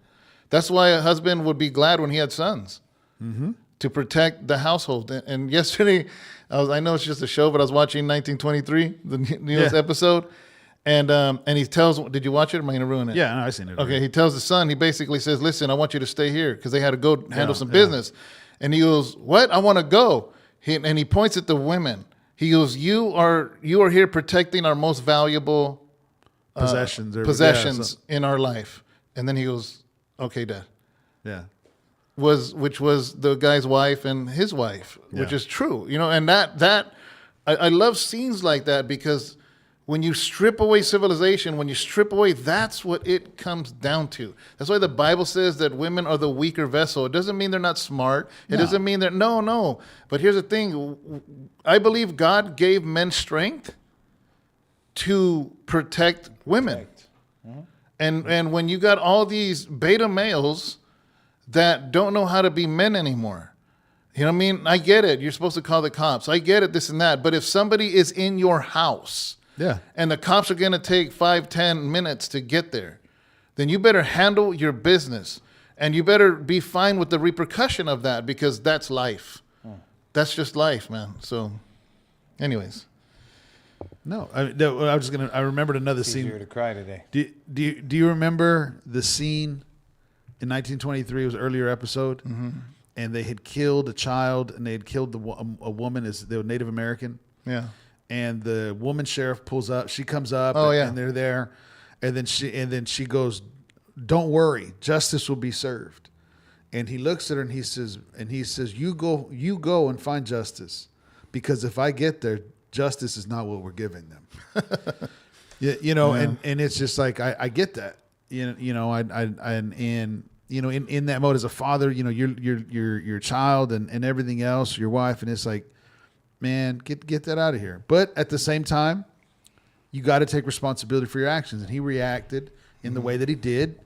That's why a husband would be glad when he had sons, to protect the household. And yesterday, I know it's just a show, but I was watching 1923, the newest episode. And he tells, did you watch it? Or am I going to ruin it? Yeah, no, I seen it. Okay, he tells the son, he basically says, listen, I want you to stay here because they had to go handle some business. And he goes, what? I want to go. And he points at the women. He goes, you are here protecting our most valuable possessions in our life. And then he goes, okay, Dad. Yeah. Which was the guy's wife and his wife, which is true. And that I love scenes like that because when you strip away civilization, when you strip away, that's what it comes down to. That's why the Bible says that women are the weaker vessel. It doesn't mean they're not smart. It doesn't mean that, no. But here's the thing. I believe God gave men strength to protect women. And when you got all these beta males that don't know how to be men anymore, you know what I mean? I get it. You're supposed to call the cops. I get it, this and that. But if somebody is in your house, and the cops are going to take 5-10 minutes to get there, then you better handle your business. And you better be fine with the repercussion of that because that's life. That's just life, man. So, anyways. No, I remembered another scene. Easier to cry today. Do you remember the scene in 1923? It was an earlier episode. And they had killed a child and they had killed a woman as they were Native American. Yeah. And the woman sheriff pulls up. She comes up. And they're there, and then she goes, "Don't worry, justice will be served." And he looks at her and he says, "You go and find justice, because if I get there, justice is not what we're giving them." And it's just like I get that. In that mode as a father, your child and everything else, your wife, and it's like, man, get that out of here. But at the same time, you got to take responsibility for your actions. And he reacted in the way that he did,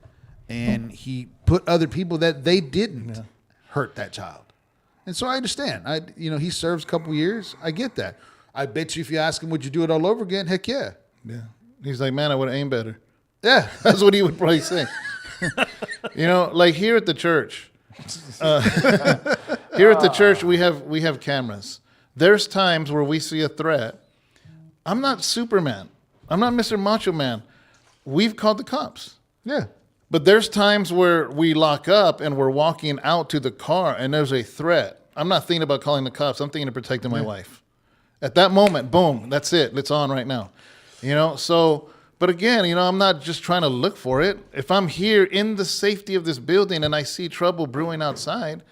and he put other people that they didn't hurt that child. And so I understand. He serves a couple years. I get that. I bet you if you ask him, would you do it all over again? Heck yeah. Yeah. He's like, man, I would have aimed better. Yeah. That's what he would probably say. Like here at the church, we have cameras. There's times where we see a threat. I'm not Superman. I'm not Mr. Macho Man. We've called the cops. Yeah. But there's times where we lock up and we're walking out to the car and there's a threat. I'm not thinking about calling the cops. I'm thinking of protecting my wife. At that moment, boom, that's it. It's on right now. But again, I'm not just trying to look for it. If I'm here in the safety of this building and I see trouble brewing outside,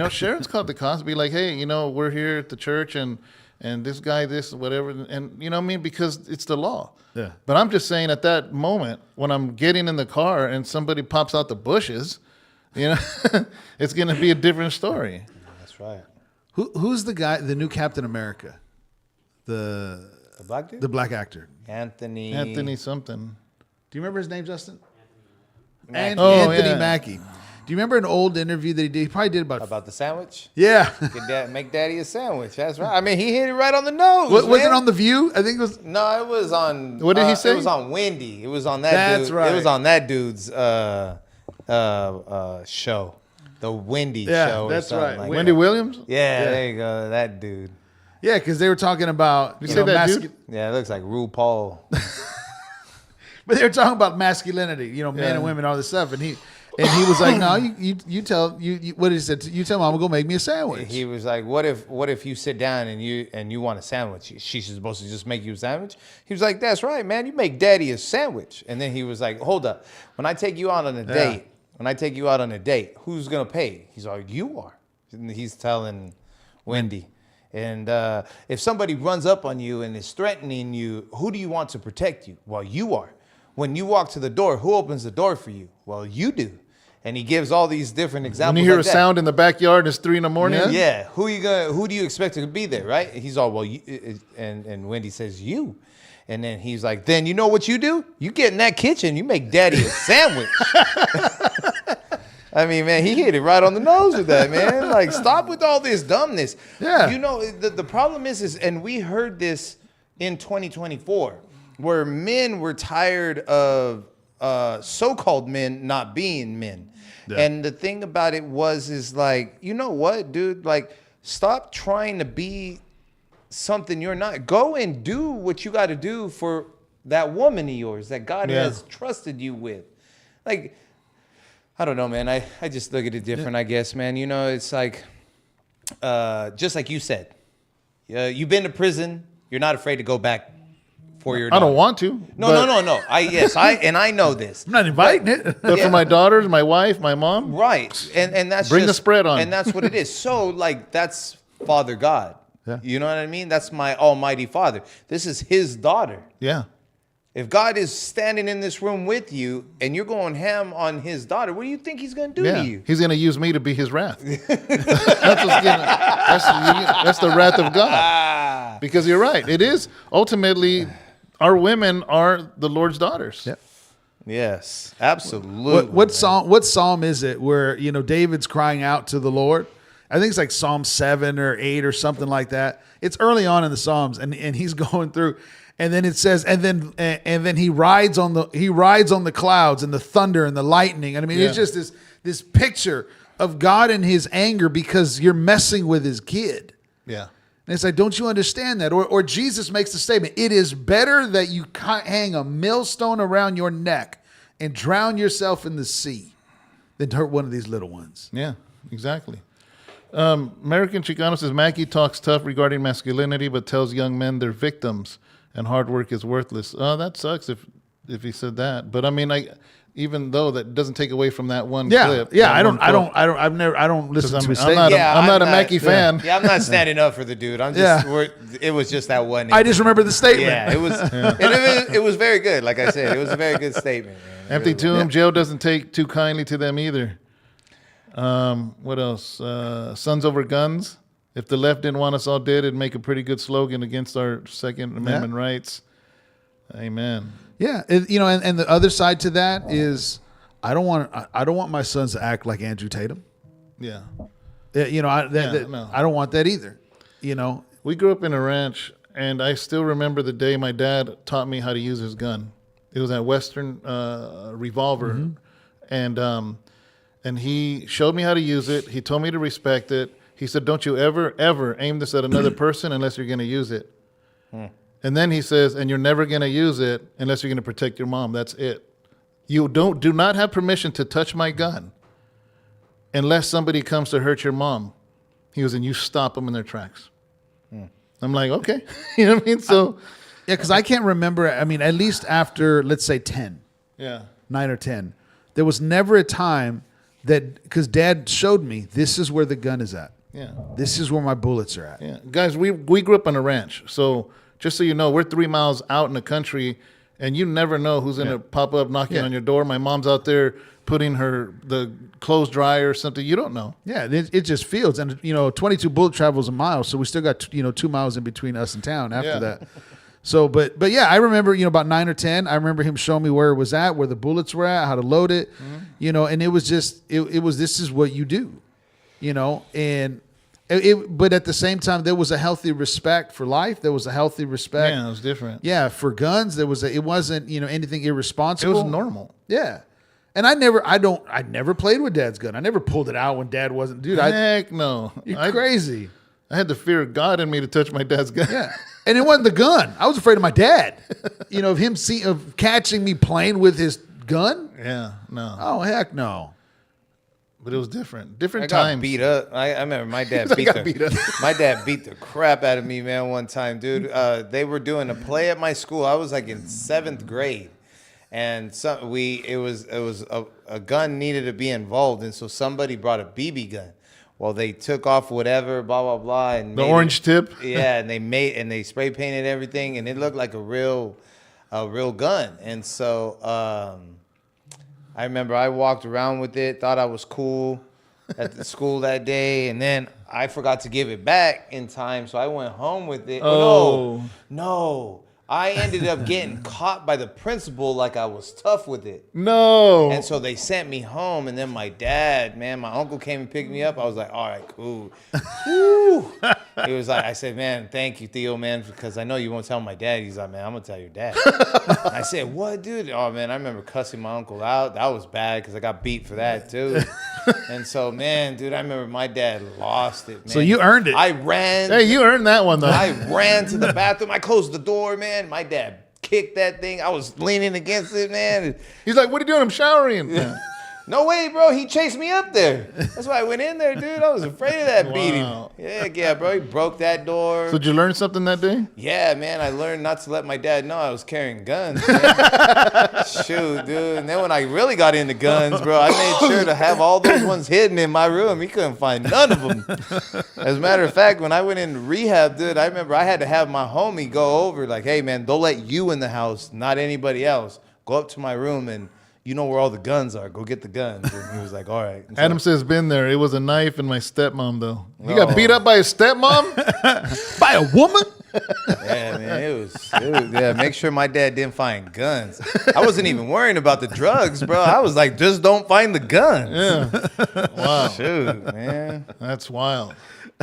Sharon's called the cops, be like, hey, we're here at the church and this guy, this, whatever. And you know what I mean? Because it's the law. Yeah. But I'm just saying at that moment when I'm getting in the car and somebody pops out the bushes, it's going to be a different story. That's right. Who's the guy, the new Captain America? The black dude? The black actor. Anthony something. Do you remember his name, Justin? Anthony Mackie. Do you remember an old interview that he did? He probably did about the sandwich? Yeah. Make Daddy a sandwich. That's right. I mean, he hit it right on the nose. Was it on The View? I think it was. No, it was on. What did he say? It was on Wendy. It was on that. That's dude. right. It was on that dude's show, the Wendy show. Yeah, that's right. Like Wendy Williams. Yeah, there you go. That dude. Yeah, because they were talking about. You say that dude? Yeah, it looks like RuPaul. But they were talking about masculinity, men and women, all this stuff, and he was like, "No, you tell what he said. You tell Mama go make me a sandwich." He was like, "What if you sit down and you want a sandwich? She's supposed to just make you a sandwich?" He was like, "That's right, man. You make Daddy a sandwich." And then he was like, "Hold up. When I take you out on a date, who's gonna pay?" He's like, "You are." And he's telling Wendy. And if somebody runs up on you and is threatening you, who do you want to protect you? Well, you are. When you walk to the door, who opens the door for you? Well, you do. And he gives all these different examples. When you hear a sound in the backyard and it's 3 a.m. Yeah. Who do you expect to be there, right? He's all, well, and Wendy says, you. And then he's like, then you know what you do? You get in that kitchen, you make Daddy a sandwich. I mean, man, he hit it right on the nose with that, man. Like, stop with all this dumbness. Yeah. You know, the problem is, and we heard this in 2024, where men were tired of so-called men not being men. Yeah. And the thing about it is like, you know what, dude? Like, stop trying to be something you're not. Go and do what you got to do for that woman of yours that God has trusted you with. Like, I don't know, man. I just look at it different, I guess, man. You know, it's like, just like you said, you've been to prison. You're not afraid to go back for your daughter. I don't want to. No. I know this. I'm not inviting it. But for my daughters, my wife, my mom. Right. And that's bring the spread on. And that's what it is. So, like, that's Father God. Yeah. You know what I mean? That's my Almighty Father. This is his daughter. Yeah. If God is standing in this room with you and you're going ham on his daughter, what do you think he's going to do to you? He's going to use me to be his wrath. That's the wrath of God. Because you're right. It is ultimately, our women are the Lord's daughters. Yeah. Yes, absolutely. What psalm is it where, you know, David's crying out to the Lord? I think it's like Psalm 7 or 8 or something like that. It's early on in the Psalms, and he's going through, and then it says, and then he rides on the clouds and the thunder and the lightning. And I mean, it's just this picture of God and his anger because you're messing with his kid. Yeah. And it's like, don't you understand that? Or Jesus makes the statement, it is better that you hang a millstone around your neck and drown yourself in the sea than to hurt one of these little ones. Yeah, exactly. American Chicano says, Mackie talks tough regarding masculinity, but tells young men they're victims and hard work is worthless. That sucks if he said that. But I mean, even though that doesn't take away from that one clip. Yeah, I don't listen to his statement. I'm not a Mackie fan. Yeah, I'm not standing up for the dude. I'm just, it was just that one. I just remember the statement. Yeah, it was, it was very good. Like I said, it was a very good statement, man. Empty tomb. Jail doesn't take too kindly to them either. What else? Sons over guns. If the left didn't want us all dead, it'd make a pretty good slogan against our Second Amendment rights. Amen. Yeah, and the other side to that is, I don't want my sons to act like Andrew Tatum. Yeah. No. I don't want that either. You know, we grew up in a ranch, and I still remember the day my dad taught me how to use his gun. It was that Western revolver, and he showed me how to use it. He told me to respect it. He said, "Don't you ever aim this at another person unless you're going to use it." And then he says, "And you're never going to use it unless you're going to protect your mom. That's it. You do not have permission to touch my gun unless somebody comes to hurt your mom." He goes, "And you stop them in their tracks." I'm like, okay. You know what I mean? So, yeah, because I can't remember. I mean, at least after, let's say 10, 9 or 10, there was never a time that, because Dad showed me, this is where the gun is at. Yeah. This is where my bullets are at. Yeah. Guys, we grew up on a ranch. So just so you know, we're 3 miles out in the country, and you never know who's going to pop up knocking on your door. My mom's out there putting the clothes dryer or something. You don't know. Yeah, it just feels. And, 22 bullet travels a mile, so we still got, 2 miles in between us and town after that. So, but yeah, I remember, about 9 or 10, I remember him showing me where it was at, where the bullets were at, how to load it, and it was just, it was, this is what you do, and but at the same time, there was a healthy respect for life. There was a healthy respect. Yeah, it was different. Yeah, for guns, it wasn't, anything irresponsible. It was normal. Yeah. And I never played with Dad's gun. I never pulled it out when Dad wasn't, dude. Heck no. You're crazy. I had the fear of God in me to touch my dad's gun. Yeah. And it wasn't the gun. I was afraid of my dad. Of him of catching me playing with his gun. Yeah, no. Oh, heck no. But it was different. Different I got times. beat up. I remember my dad my dad beat the crap out of me, man, one time, dude. They were doing a play at my school. I was like in 7th grade. And it was a gun needed to be involved, and so somebody brought a BB gun. Well, they took off whatever, blah blah blah, and the orange tip. Yeah, and they spray painted everything, and it looked like a real gun. And so I remember I walked around with it, thought I was cool at the school that day, and then I forgot to give it back in time, so I went home with it. Oh. No. I ended up getting caught by the principal like I was tough with it. No. And so they sent me home, and then my dad, man, my uncle came and picked me up. I was like, all right, cool. Woo. He was like, I said, man, thank you, Theo, man, because I know you won't tell my dad. He's like, man, I'm going to tell your dad. I said, what, dude? Oh, man, I remember cussing my uncle out. That was bad because I got beat for that, too. And so, man, dude, I remember my dad lost it, man. So you earned it. I ran. Hey, you earned that one, though. I ran to the bathroom. I closed the door, man. My dad kicked that thing. I was leaning against it, man. He's like, what are you doing? I'm showering. No way, bro. He chased me up there. That's why I went in there, dude. I was afraid of that beating. Wow. Yeah, bro. He broke that door. So did you learn something that day? Yeah, man. I learned not to let my dad know I was carrying guns. Man. Shoot, dude. And then when I really got into guns, bro, I made sure to have all those ones hidden in my room. He couldn't find none of them. As a matter of fact, when I went into rehab, dude, I remember I had to have my homie go over like, hey, man, they'll let you in the house, not anybody else. Go up to my room and you know where all the guns are. Go get the guns. And he was like, all right. So, Adam says, been there. It was a knife and my stepmom, though. You got beat up by his stepmom? By a woman? yeah, man, it was, yeah, make sure my dad didn't find guns. I wasn't even worrying about the drugs, bro. I was like, just don't find the guns. Yeah. Wow. Shoot, man. That's wild.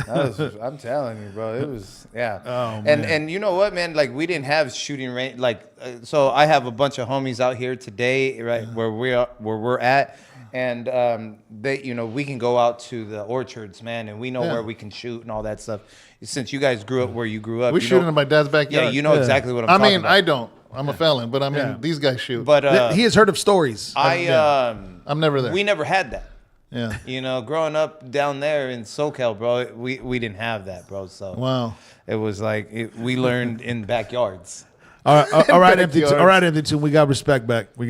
I'm telling you, bro. It was, yeah. Oh, man. And you know what, man? Like, we didn't have shooting range. Like, so I have a bunch of homies out here today, right, where we're at. And they, you know, we can go out to the orchards, man, and we know where we can shoot and all that stuff. Since you guys grew up where you grew up, We shoot in my dad's backyard. yeah, you know exactly what I'm talking about. I don't. I'm a felon, but I mean, these guys shoot. But He has heard of stories. I'm never there. we never had that. Yeah. You know, growing up down there in SoCal, bro, we didn't have that, bro. So Wow. it was like we learned in backyards. All right, empty. Backyards. All right, empty. Two. We got respect back. He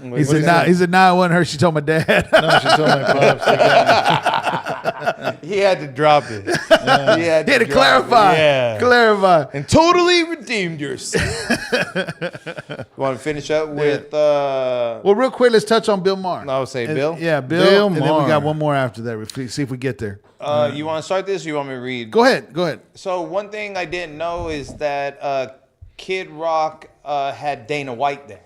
what said, is "Nah." that? He said, "Nah, it wasn't her." She told my dad. No, she told my pops. He had to drop it. He had He had to drop clarify. it. Yeah. Clarify. And totally redeemed yourself. You want to finish up with? Well, real quick, let's touch on Bill Maher. I would say And- Bill. Yeah, Bill. Bill and then we Maher. got one more after that. See if we get there. You want to start this, or you want me to read? Go ahead. So one thing I didn't know is that Kid Rock had Dana White there.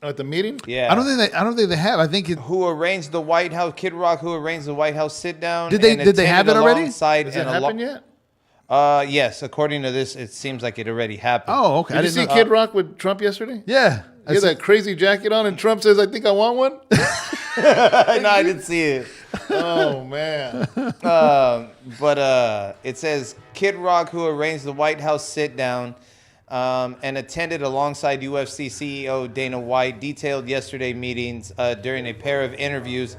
At the meeting? Yeah. I don't think they have. I think Who arranged the White House? Kid Rock, who arranged the White House sit down? Did they have it already? Has it happened yet? Yes. According to this, it seems like it already happened. Oh, okay. Did you see Kid Rock with Trump yesterday? Yeah. He had that crazy jacket on, and Trump says, I think I want one? No, I didn't see it. Oh, man. But it says Kid Rock, who arranged the White House sit down and attended alongside UFC CEO Dana White, detailed yesterday meetings during a pair of interviews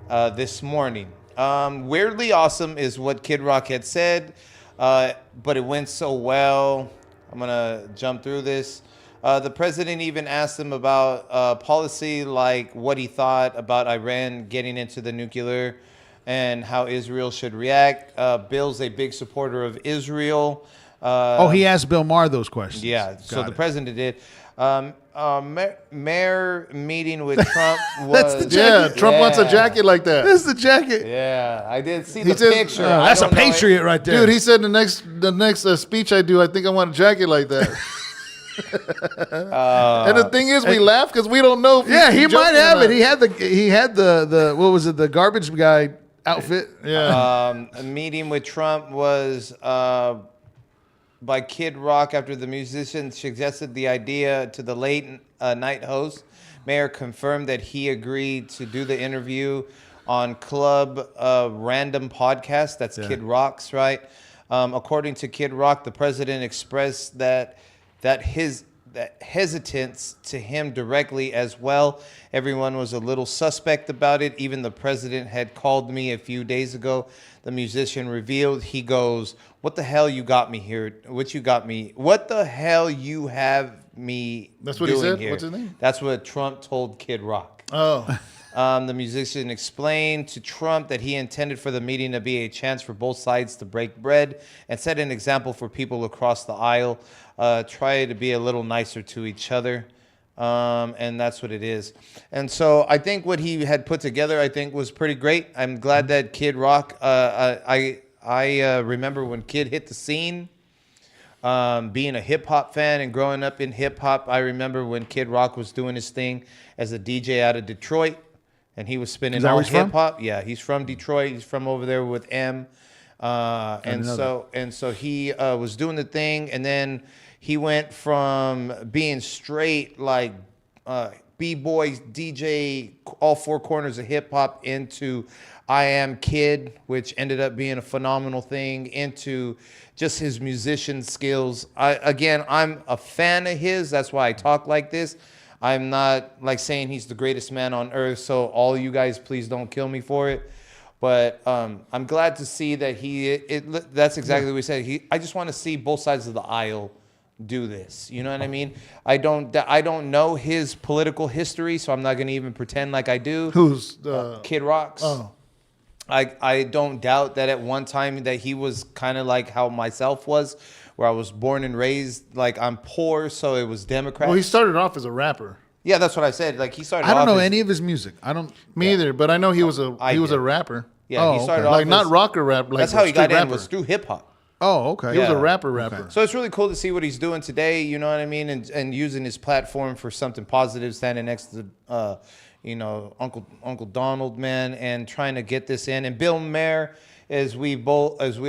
this morning. Weirdly awesome is what Kid Rock had said, but it went so well. I'm going to jump through this. The president even asked him about policy, like what he thought about Iran getting into the nuclear and how Israel should react. Bill's a big supporter of Israel. He asked Bill Maher those questions. Yeah, so Got the it. president did. Mayor meeting with Trump was... Yeah, Trump wants a jacket like that. This is the jacket. Yeah, I did see He the says, picture. That's I a don't know it. patriot right there. Dude, he said the next speech I do, I think I want a jacket like that. And the thing is, we laugh because we don't know if Yeah, he he's might joking or have not. it. He had the what was it? The garbage guy outfit. Yeah. A meeting with Trump was by Kid Rock after the musician suggested the idea to the late night host. Mayer confirmed that he agreed to do the interview on Club Random Podcast. That's Kid Rock's, right? According to Kid Rock, the president expressed that hesitance to him directly as well. Everyone was a little suspect about it. Even the president had called me a few days ago. The musician revealed, he goes, what the hell you got me here? What the hell you have me That's what he doing said? here? What's his name? That's what Trump told Kid Rock. Oh. The musician explained to Trump that he intended for the meeting to be a chance for both sides to break bread and set an example for people across the aisle. Try to be a little nicer to each other. And that's what it is. And so I think what he had put together, I think, was pretty great. I'm glad that Kid Rock, I remember when Kid hit the scene, Being a hip hop fan and growing up in hip hop, I remember when Kid Rock was doing his thing as a DJ out of Detroit, and he was spinning all hip hop. Yeah, he's from Detroit. He's from over there with M. And so he was doing the thing, and then he went from being straight like B-boy DJ, all four corners of hip hop, into I Am Kid, which ended up being a phenomenal thing, into just his musician skills. I'm a fan of his. That's why I talk like this. I'm not like saying he's the greatest man on earth, so all you guys please don't kill me for it. But I'm glad to see that that's exactly what we said. I just want to see both sides of the aisle do this. You know what I mean? I don't know his political history, so I'm not going to even pretend like I do. Who's Kid Rock's? Oh. I don't doubt that at one time that he was kind of like how myself was, where I was born and raised, like I'm poor, so it was Democrat. Well, he started off as a rapper. Yeah, that's what I said. Like he started. I don't off know as, any of his music. I don't. Me either, but I know he was a rapper. Yeah, he started off like as, not rocker rap. Like that's how he got rapper. in, was through hip hop. Oh, okay. He was a Yeah. rapper. Okay. So it's really cool to see what he's doing today. You know what I mean, and using his platform for something positive, standing next to Uncle Donald, man, and trying to get this in. And Bill Maher, as we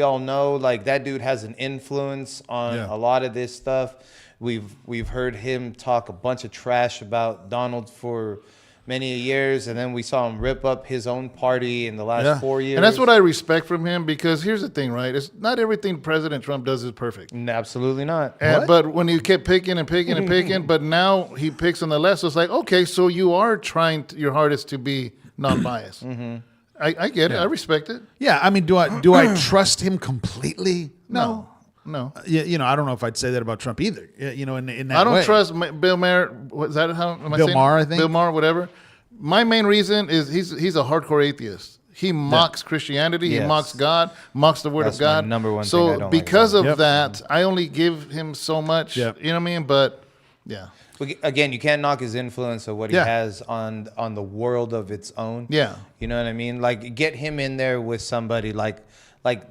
all know, like that dude has an influence on a lot of this stuff. We've heard him talk a bunch of trash about Donald for many years, and then we saw him rip up his own party in the last 4 years. And that's what I respect from him, because here's the thing, right? It's not everything President Trump does is perfect. Absolutely not. But when you kept picking and picking and picking, but now he picks on the left, so it's like, okay, so you are trying your hardest to be non-biased. I get it. I respect it. Yeah, I mean, do I trust him completely? No. No. I don't know if I'd say that about Trump either. In that I don't way. trust Bill Maher. Was that how? Am I Bill saying? Maher, I think. Bill Maher, whatever. My main reason is he's a hardcore atheist. He mocks Christianity. Yes. He mocks God. Mocks the Word That's of God. my number one so thing I don't because like of that, I only give him so much. Yep. You know what I mean? But yeah. Again, you can't knock his influence of what he has on the world of its own. Yeah. You know what I mean? Like, get him in there with somebody like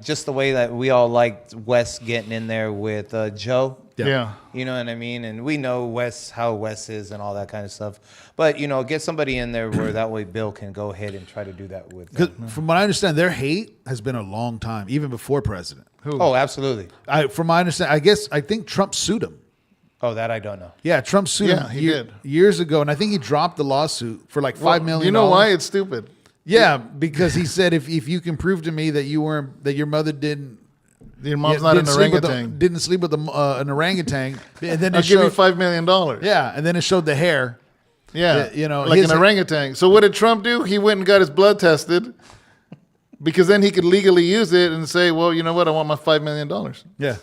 just the way that we all liked Wes getting in there with Joe. Yeah. You know what I mean? And we know how Wes is and all that kind of stuff. But, get somebody in there where that way Bill can go ahead and try to do that with them. From what I understand, their hate has been a long time, even before president. Oh, absolutely. From my understanding, I think Trump sued him. Oh, that I don't know. Yeah, Trump sued him he did. years ago, and I think he dropped the lawsuit for like $5 million. You know why? It's stupid. Yeah, because he said if you can prove to me that your mother didn't. Your mom's not an orangutan. Didn't sleep with an orangutan, and then I'll give you $5 million. Yeah, and then it showed the hair. Yeah, like an orangutan. So what did Trump do? He went and got his blood tested, because then he could legally use it and say, "Well, you know what? I want my $5 million." Yeah.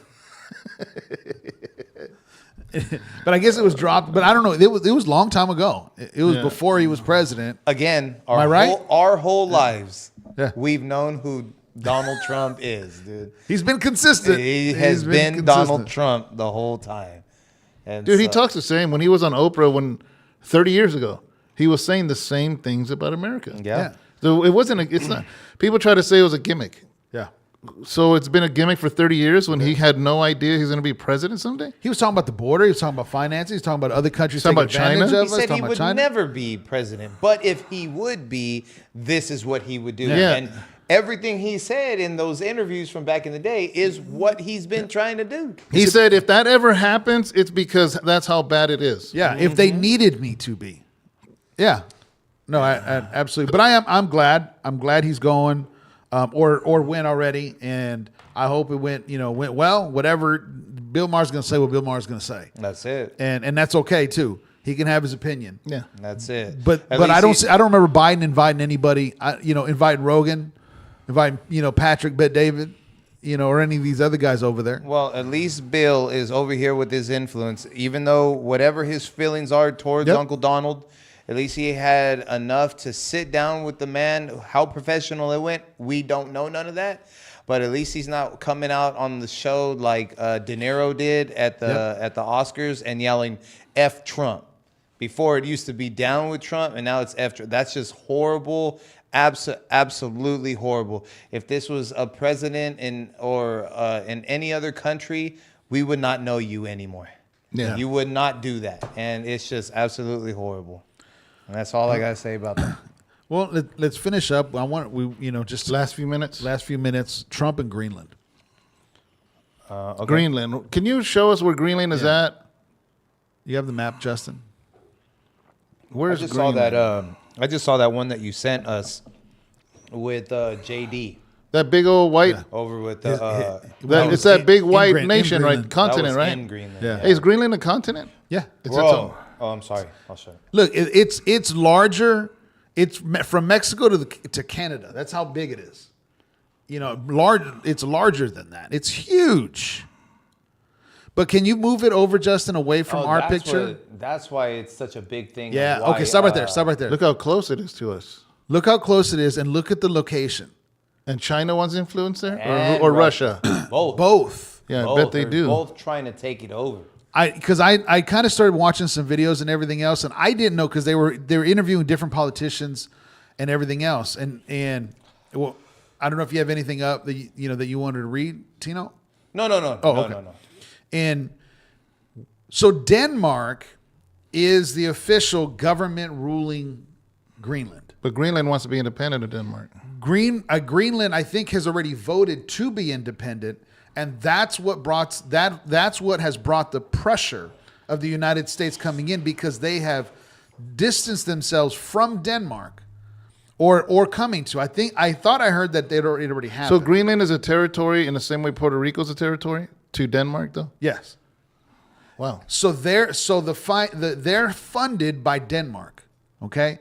But I guess it was dropped. But I don't know. It was a long time ago. It was before he was president. Again, Am I right? Our whole lives, Yeah. we've known who Donald Trump is, dude. He's been consistent. He has been consistent. Donald Trump the whole time. And Dude, he talks the same. When he was on Oprah 30 years ago, he was saying the same things about America. Yeah. So it's not, people try to say it was a gimmick. Yeah. So it's been a gimmick for 30 years when he had no idea he's going to be president someday? He was talking about the border. He was talking about finances. He was talking about other countries Talking taking about advantage China? of He us. said talking he about would China. never be president, but if he would be, this is what he would do. Yeah. And everything he said in those interviews from back in the day is what he's been trying to do. He said if that ever happens, it's because that's how bad it is. Yeah, if they needed me to be. Yeah. No, I absolutely. But I'm glad. I'm glad he's going, or went already, and I hope it went well. Whatever Bill Maher's going to say, what Bill Maher's going to say. That's it. And that's okay too. He can have his opinion. Yeah. That's it. But At I least don't remember Biden inviting anybody. Inviting Rogan, inviting Patrick, Bet David, or any of these other guys over there. Well, at least Bill is over here with his influence. Even though whatever his feelings are towards Uncle Donald, at least he had enough to sit down with the man. How professional it went, we don't know none of that. But at least he's not coming out on the show like De Niro did at the Oscars and yelling "F Trump." Before it used to be down with Trump, and now it's F Trump. That's just horrible. Absolutely horrible. If this was a president in any other country, we would not know you anymore. Yeah. You would not do that. And it's just absolutely horrible. And that's all I got to say about that. Well, let's finish up. Just Last few minutes. Trump and Greenland. Okay. Greenland. Can you show us where Greenland is at? You have the map, Justin? Where's I just Greenland? saw that. I just saw that one that you sent us with JD That big old white. over with the. It's that big white in nation, right? Greenland. Continent, that was right? in Greenland. Yeah. Hey, is Greenland a continent? Yeah. It's its own. Whoa. Oh, I'm sorry. I'll show you. Look, it's larger. It's from Mexico to Canada. That's how big it is. Large. It's larger than that. It's huge. But can you move it over, Justin, away from our that's picture? that's why it's such a big thing. Yeah. Why, Okay. Stop right there. Stop right there. Look how close it is to us. Look how close it is, and look at the location. And China wants influence there, And or Russia. Both. Both. Yeah, I Both. bet they They're do. Both trying to take it over. Because I kind of started watching some videos and everything else, and I didn't know because they were interviewing different politicians and everything else, and well, I don't know if you have anything up that you wanted to read, Tino. No. Oh, okay. No. And so Denmark is the official government ruling Greenland. But Greenland wants to be independent of Denmark. Greenland, I think, has already voted to be independent, and that's what has brought the pressure of the United States coming in, because they have distanced themselves from Denmark, or coming to. I thought I heard that it already happened. So Greenland is a territory in the same way Puerto Rico is a territory to Denmark, though. Yes. Wow. So they're funded by Denmark, okay?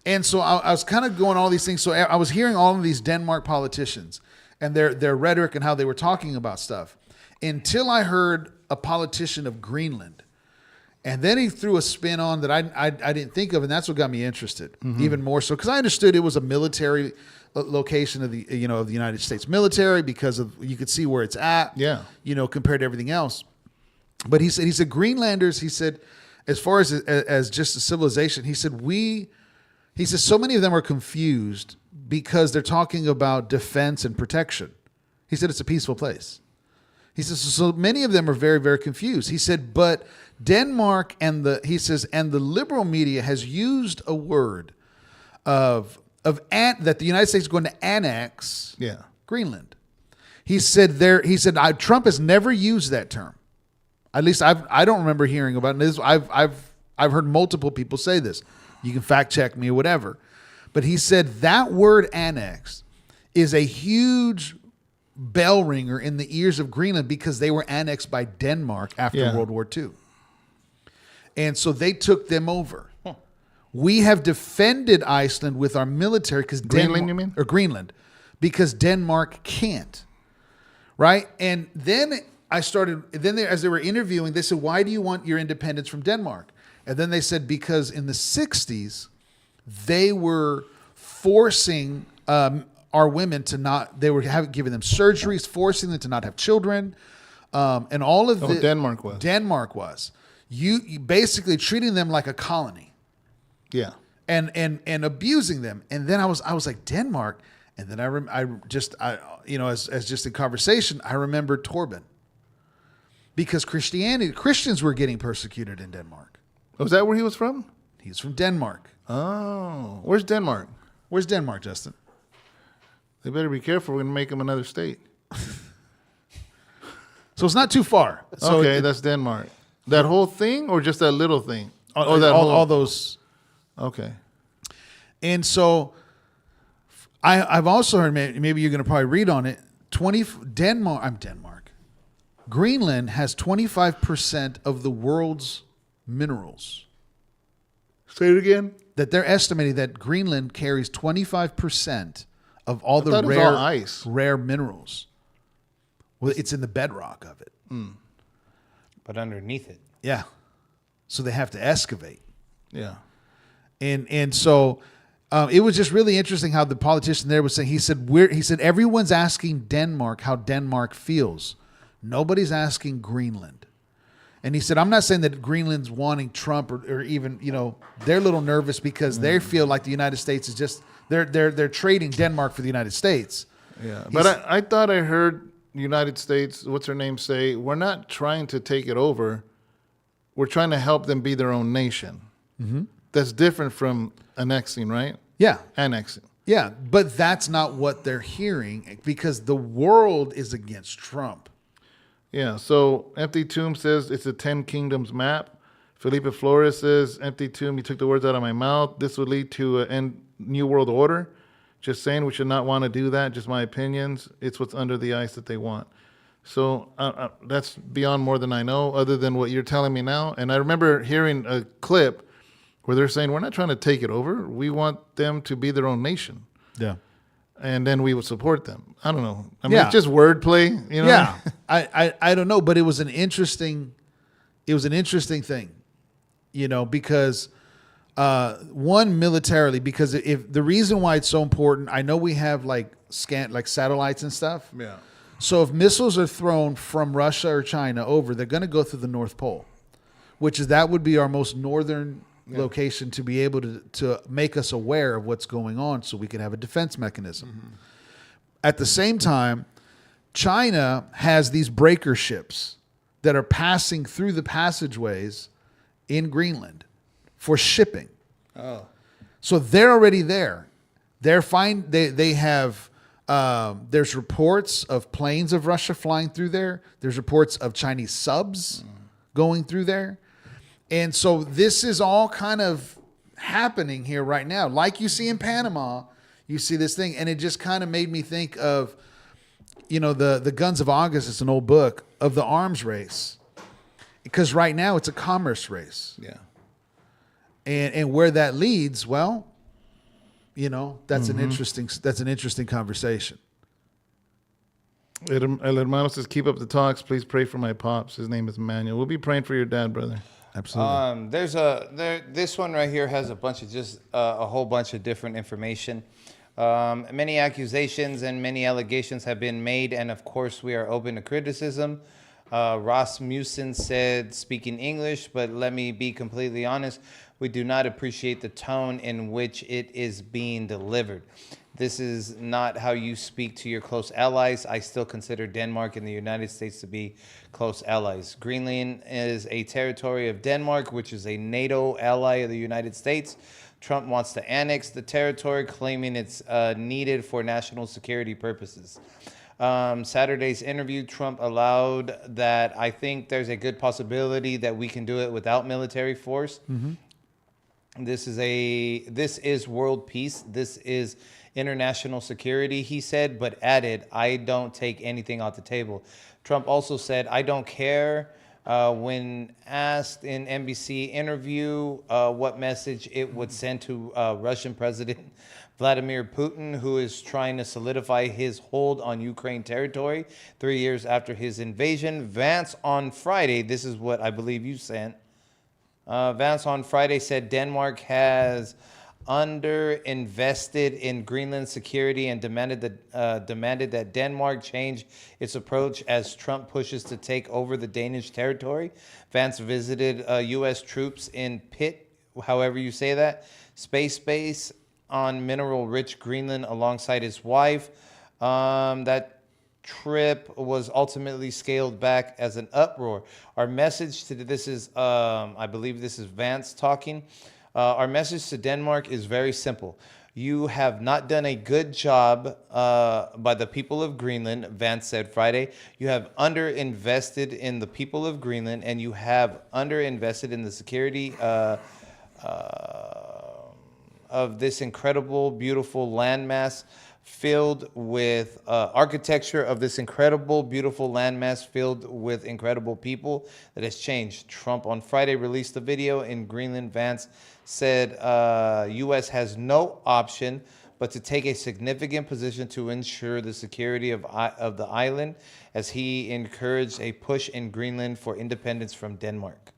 And so I was kind of going all these things. So I was hearing all of these Denmark politicians and their rhetoric and how they were talking about stuff, until I heard a politician of Greenland, and then he threw a spin on that I didn't think of, and that's what got me interested even more so, because I understood it was a military location of the of the United States military, because of, you could see where it's at, compared to everything else. But he said Greenlanders, he said, as far as just a civilization, he said so many of them are confused because they're talking about defense and protection. He said it's a peaceful place. He says so many of them are very, very confused. He said, but Denmark and the liberal media has used a word that the United States is going to annex Greenland. He said Trump has never used that term. At least I don't remember hearing about it. I've heard multiple people say this. You can fact check me or whatever. But he said that word annex is a huge bell ringer in the ears of Greenland, because they were annexed by Denmark after World War II. And so they took them over. We have defended Iceland with our military because Greenland, you mean? Or Greenland, because Denmark can't. Right? And then as they were interviewing, they said, why do you want your independence from Denmark? And then they said, because in the 60s, they were forcing our women to not, they were giving them surgeries, forcing them to not have children. And all of the Denmark was. You basically treating them like a colony. Yeah. And abusing them. And then I was like, Denmark. And then as just a conversation, I remembered Torben. Because Christians were getting persecuted in Denmark. Was that where he was from? He's from Denmark. Oh. Where's Denmark? Where's Denmark, Justin? They better be careful. We're going to make them another state. So it's not too far. So okay, that's Denmark. That whole thing, or just that little thing? All those. Okay. And so I've also heard, maybe you're going to probably read on it, Denmark. Greenland has 25% of the world's minerals. Say it again. That they're estimating that Greenland carries 25% of all the rare minerals. Well, it's in the bedrock of it. But underneath it. Yeah. So they have to excavate. Yeah. And so it was just really interesting how the politician there was saying, he said everyone's asking Denmark how Denmark feels. Nobody's asking Greenland. And he said, I'm not saying that Greenland's wanting Trump or even, they're a little nervous because they feel like the United States is just, they're trading Denmark for the United States. Yeah. But I thought I heard United States, what's her name, say, we're not trying to take it over. We're trying to help them be their own nation. Mm-hmm. That's different from annexing, right? Yeah. Annexing. Yeah, but that's not what they're hearing because the world is against Trump. Yeah, so Empty Tomb says it's a 10 kingdoms map. Felipe Flores says, Empty Tomb, you took the words out of my mouth. This would lead to a new world order. Just saying we should not want to do that. Just my opinions. It's what's under the ice that they want. So that's beyond more than I know, other than what you're telling me now. And I remember hearing a clip where they're saying, we're not trying to take it over. We want them to be their own nation. Yeah. And then we would support them. I don't know. I mean, it's just wordplay, you know? Yeah. I don't know, but it was an interesting thing, you know, because one, militarily, because if the reason why it's so important, I know we have like satellites and stuff. Yeah. So if missiles are thrown from Russia or China over, they're going to go through the North Pole, that would be our most northern location to be able to make us aware of what's going on so we can have a defense mechanism. Mm-hmm. At the same time, China has these breaker ships that are passing through the passageways in Greenland for shipping. Oh. So they're already there. They're fine. They have there's reports of planes of Russia flying through there. There's reports of Chinese subs going through there. And so this is all kind of happening here right now. Like you see in Panama, you see this thing. And it just kind of made me think of, you know, the Guns of August. It's an old book of the arms race. Because right now it's a commerce race. Yeah. And where that leads, well, you know, that's an interesting conversation. El Hermano says, keep up the talks. Please pray for my pops. His name is Manuel. We'll be praying for your dad, brother. Absolutely. This one right here has a bunch of a whole bunch of different information. Many accusations and many allegations have been made, and of course we are open to criticism. Rasmussen said, speaking English, but let me be completely honest, we do not appreciate the tone in which it is being delivered. This is not how you speak to your close allies. I still consider Denmark and the United States to be close allies. Greenland is a territory of Denmark, which is a NATO ally of the United States. Trump wants to annex the territory, claiming it's needed for national security purposes. Saturday's interview, Trump allowed that I think there's a good possibility that we can do it without military force. Mm-hmm. This is world peace. This is international security, he said, but added, I don't take anything off the table. Trump also said, I don't care. When asked in NBC interview what message it would send to Russian President Vladimir Putin, who is trying to solidify his hold on Ukraine territory 3 years after his invasion, Vance on Friday, this is what I believe you sent, Vance on Friday said Denmark has underinvested in Greenland security and demanded that Denmark change its approach as Trump pushes to take over the Danish territory. Vance visited U.S. troops in Pitt, however you say that, space base on mineral-rich Greenland alongside his wife. That trip was ultimately scaled back as an uproar. Our message to this is, I believe this is Vance talking. Our message to Denmark is very simple. You have not done a good job by the people of Greenland, Vance said Friday. You have underinvested in the people of Greenland, and you have underinvested in the security of this incredible, beautiful landmass filled with architecture, of this incredible, beautiful landmass filled with incredible people that has changed. Trump on Friday released a video in Greenland. Vance said U.S. has no option but to take a significant position to ensure the security of the island, as he encouraged a push in Greenland for independence from Denmark.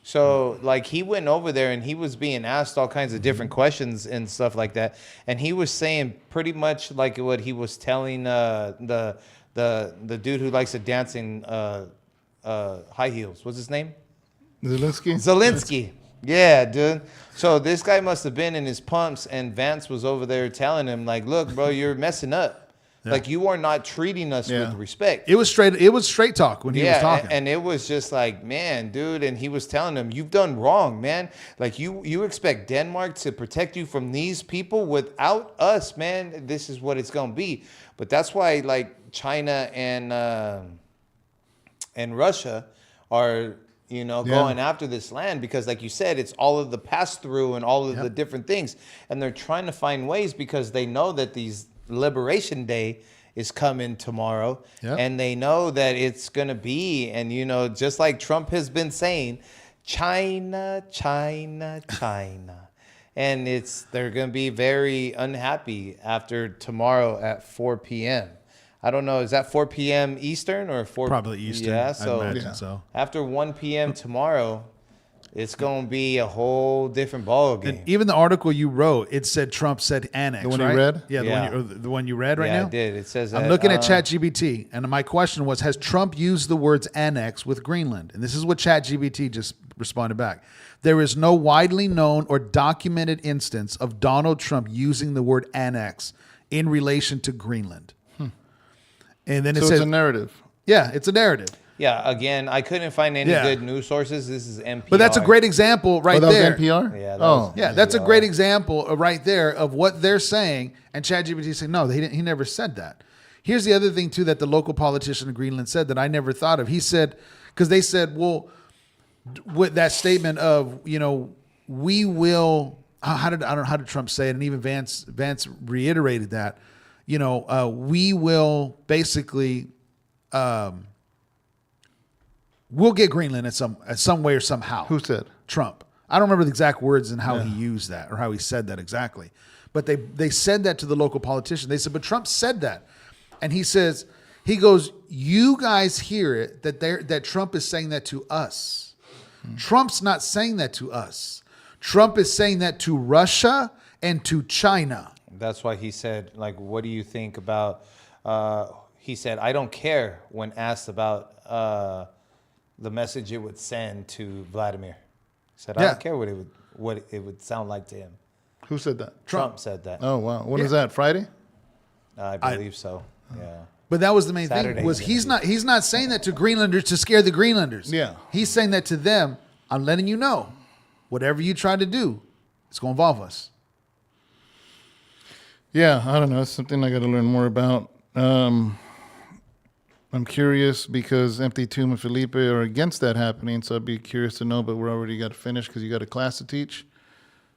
So, like, he went over there and he was being asked all kinds of different questions and stuff like that, and he was saying pretty much like what he was telling the dude who likes to dance in high heels. What's his name? Zelensky. Yeah, dude. So this guy must have been in his pumps, and Vance was over there telling him, like, look, bro, you're messing up. Like, you are not treating us with respect. It was straight talk when he was talking. And it was just like, man, dude. And he was telling them, you've done wrong, man. Like, you expect Denmark to protect you from these people without us, man. This is what it's going to be. But that's why, like, China and Russia are, going after this land, because like you said, it's all of the pass through and all of the different things. And they're trying to find ways because they know that these Liberation Day is coming tomorrow, and they know that it's going to be, and just like Trump has been saying, China, China, China. And they're going to be very unhappy after tomorrow at 4 p.m. I don't know, is that 4 p.m. Eastern or 4? Probably Eastern. Yeah, I'd imagine so. After 1 p.m. tomorrow, it's going to be a whole different ball game. And even the article you wrote, it said Trump said annex. The one right? you read? Yeah, the one you read right now? Yeah, I did. It says I'm looking at ChatGPT, and my question was, has Trump used the words annex with Greenland? And this is what ChatGPT just responded back. There is no widely known or documented instance of Donald Trump using the word annex in relation to Greenland. And then it says it's a narrative. Yeah, it's a narrative. Yeah, again, I couldn't find any good news sources. This is NPR. But that's a great example right there. That was NPR? Yeah, That's a great example right there of what they're saying. And ChatGPT saying, no, he never said that. Here's the other thing, too, that the local politician in Greenland said that I never thought of. He said, because they said, well, with that statement of, we will, I don't know how did Trump say it? And even Vance reiterated that, we will basically, we'll get Greenland at some way or somehow. Who said? Trump. I don't remember the exact words and how he used that or how he said that exactly. But they said that to the local politician. They said, but Trump said that. And he goes, you guys hear it, that Trump is saying that to us. Trump's not saying that to us. Trump is saying that to Russia and to China. That's why he said, like, what do you think about, he said, I don't care when asked about the message it would send to Vladimir. He said, I don't care what it would sound like to him. Who said that? Trump said that. Oh, wow. When is that, Friday? I believe so, yeah. But that was the main Saturday, thing, was he's not saying that to Greenlanders to scare the Greenlanders. Yeah. He's saying that to them, I'm letting you know, whatever you try to do, it's going to involve us. Yeah, I don't know. It's something I got to learn more about. I'm curious because Empty Tomb and Felipe are against that happening, so I'd be curious to know, but we're already got to finish because you got a class to teach.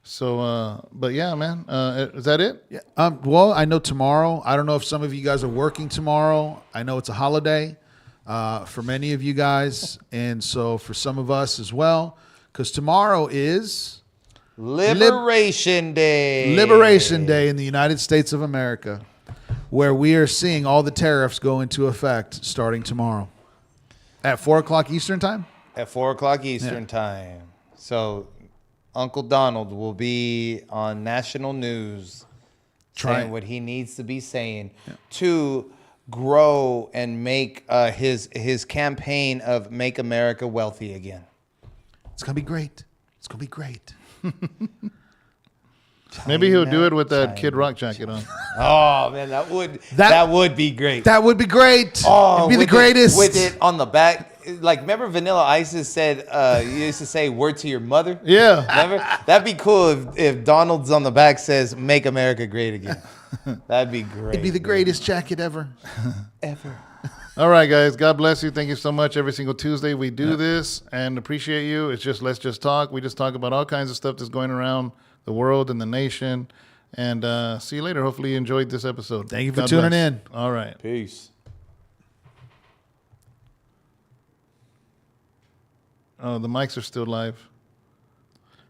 So, but yeah, man, is that it? Yeah. Well, I know tomorrow. I don't know if some of you guys are working tomorrow. I know it's a holiday for many of you guys, and so for some of us as well, because tomorrow is Liberation Day. Liberation Day in the United States of America, where we are seeing all the tariffs go into effect starting tomorrow at 4 o'clock Eastern time. At 4 o'clock Eastern time. So Uncle Donald will be on national news saying what he needs to be saying to grow and make his campaign of Make America Wealthy Again. It's going to be great. It's going to be great. Maybe he'll do it with that Kid Rock jacket on. Oh, man, that would be great. That would be great. Oh, it'd be the greatest. With it on the back. Like, remember Vanilla Ice said, you used to say, word to your mother? Yeah. Remember? That'd be cool if Donald's on the back says, Make America Great Again. That'd be great. It'd be the greatest jacket ever. Ever. All right, guys. God bless you. Thank you so much. Every single Tuesday we do this and appreciate you. It's just, let's just talk. We just talk about all kinds of stuff that's going around the world and the nation. And see you later. Hopefully you enjoyed this episode. Thank you for tuning in. All right. Peace. Oh, the mics are still live.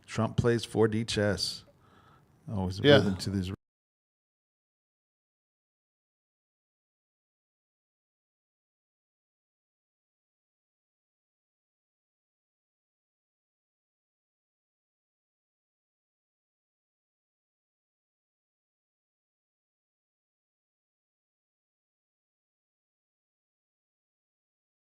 Trump plays 4D chess. Always a rhythm to this.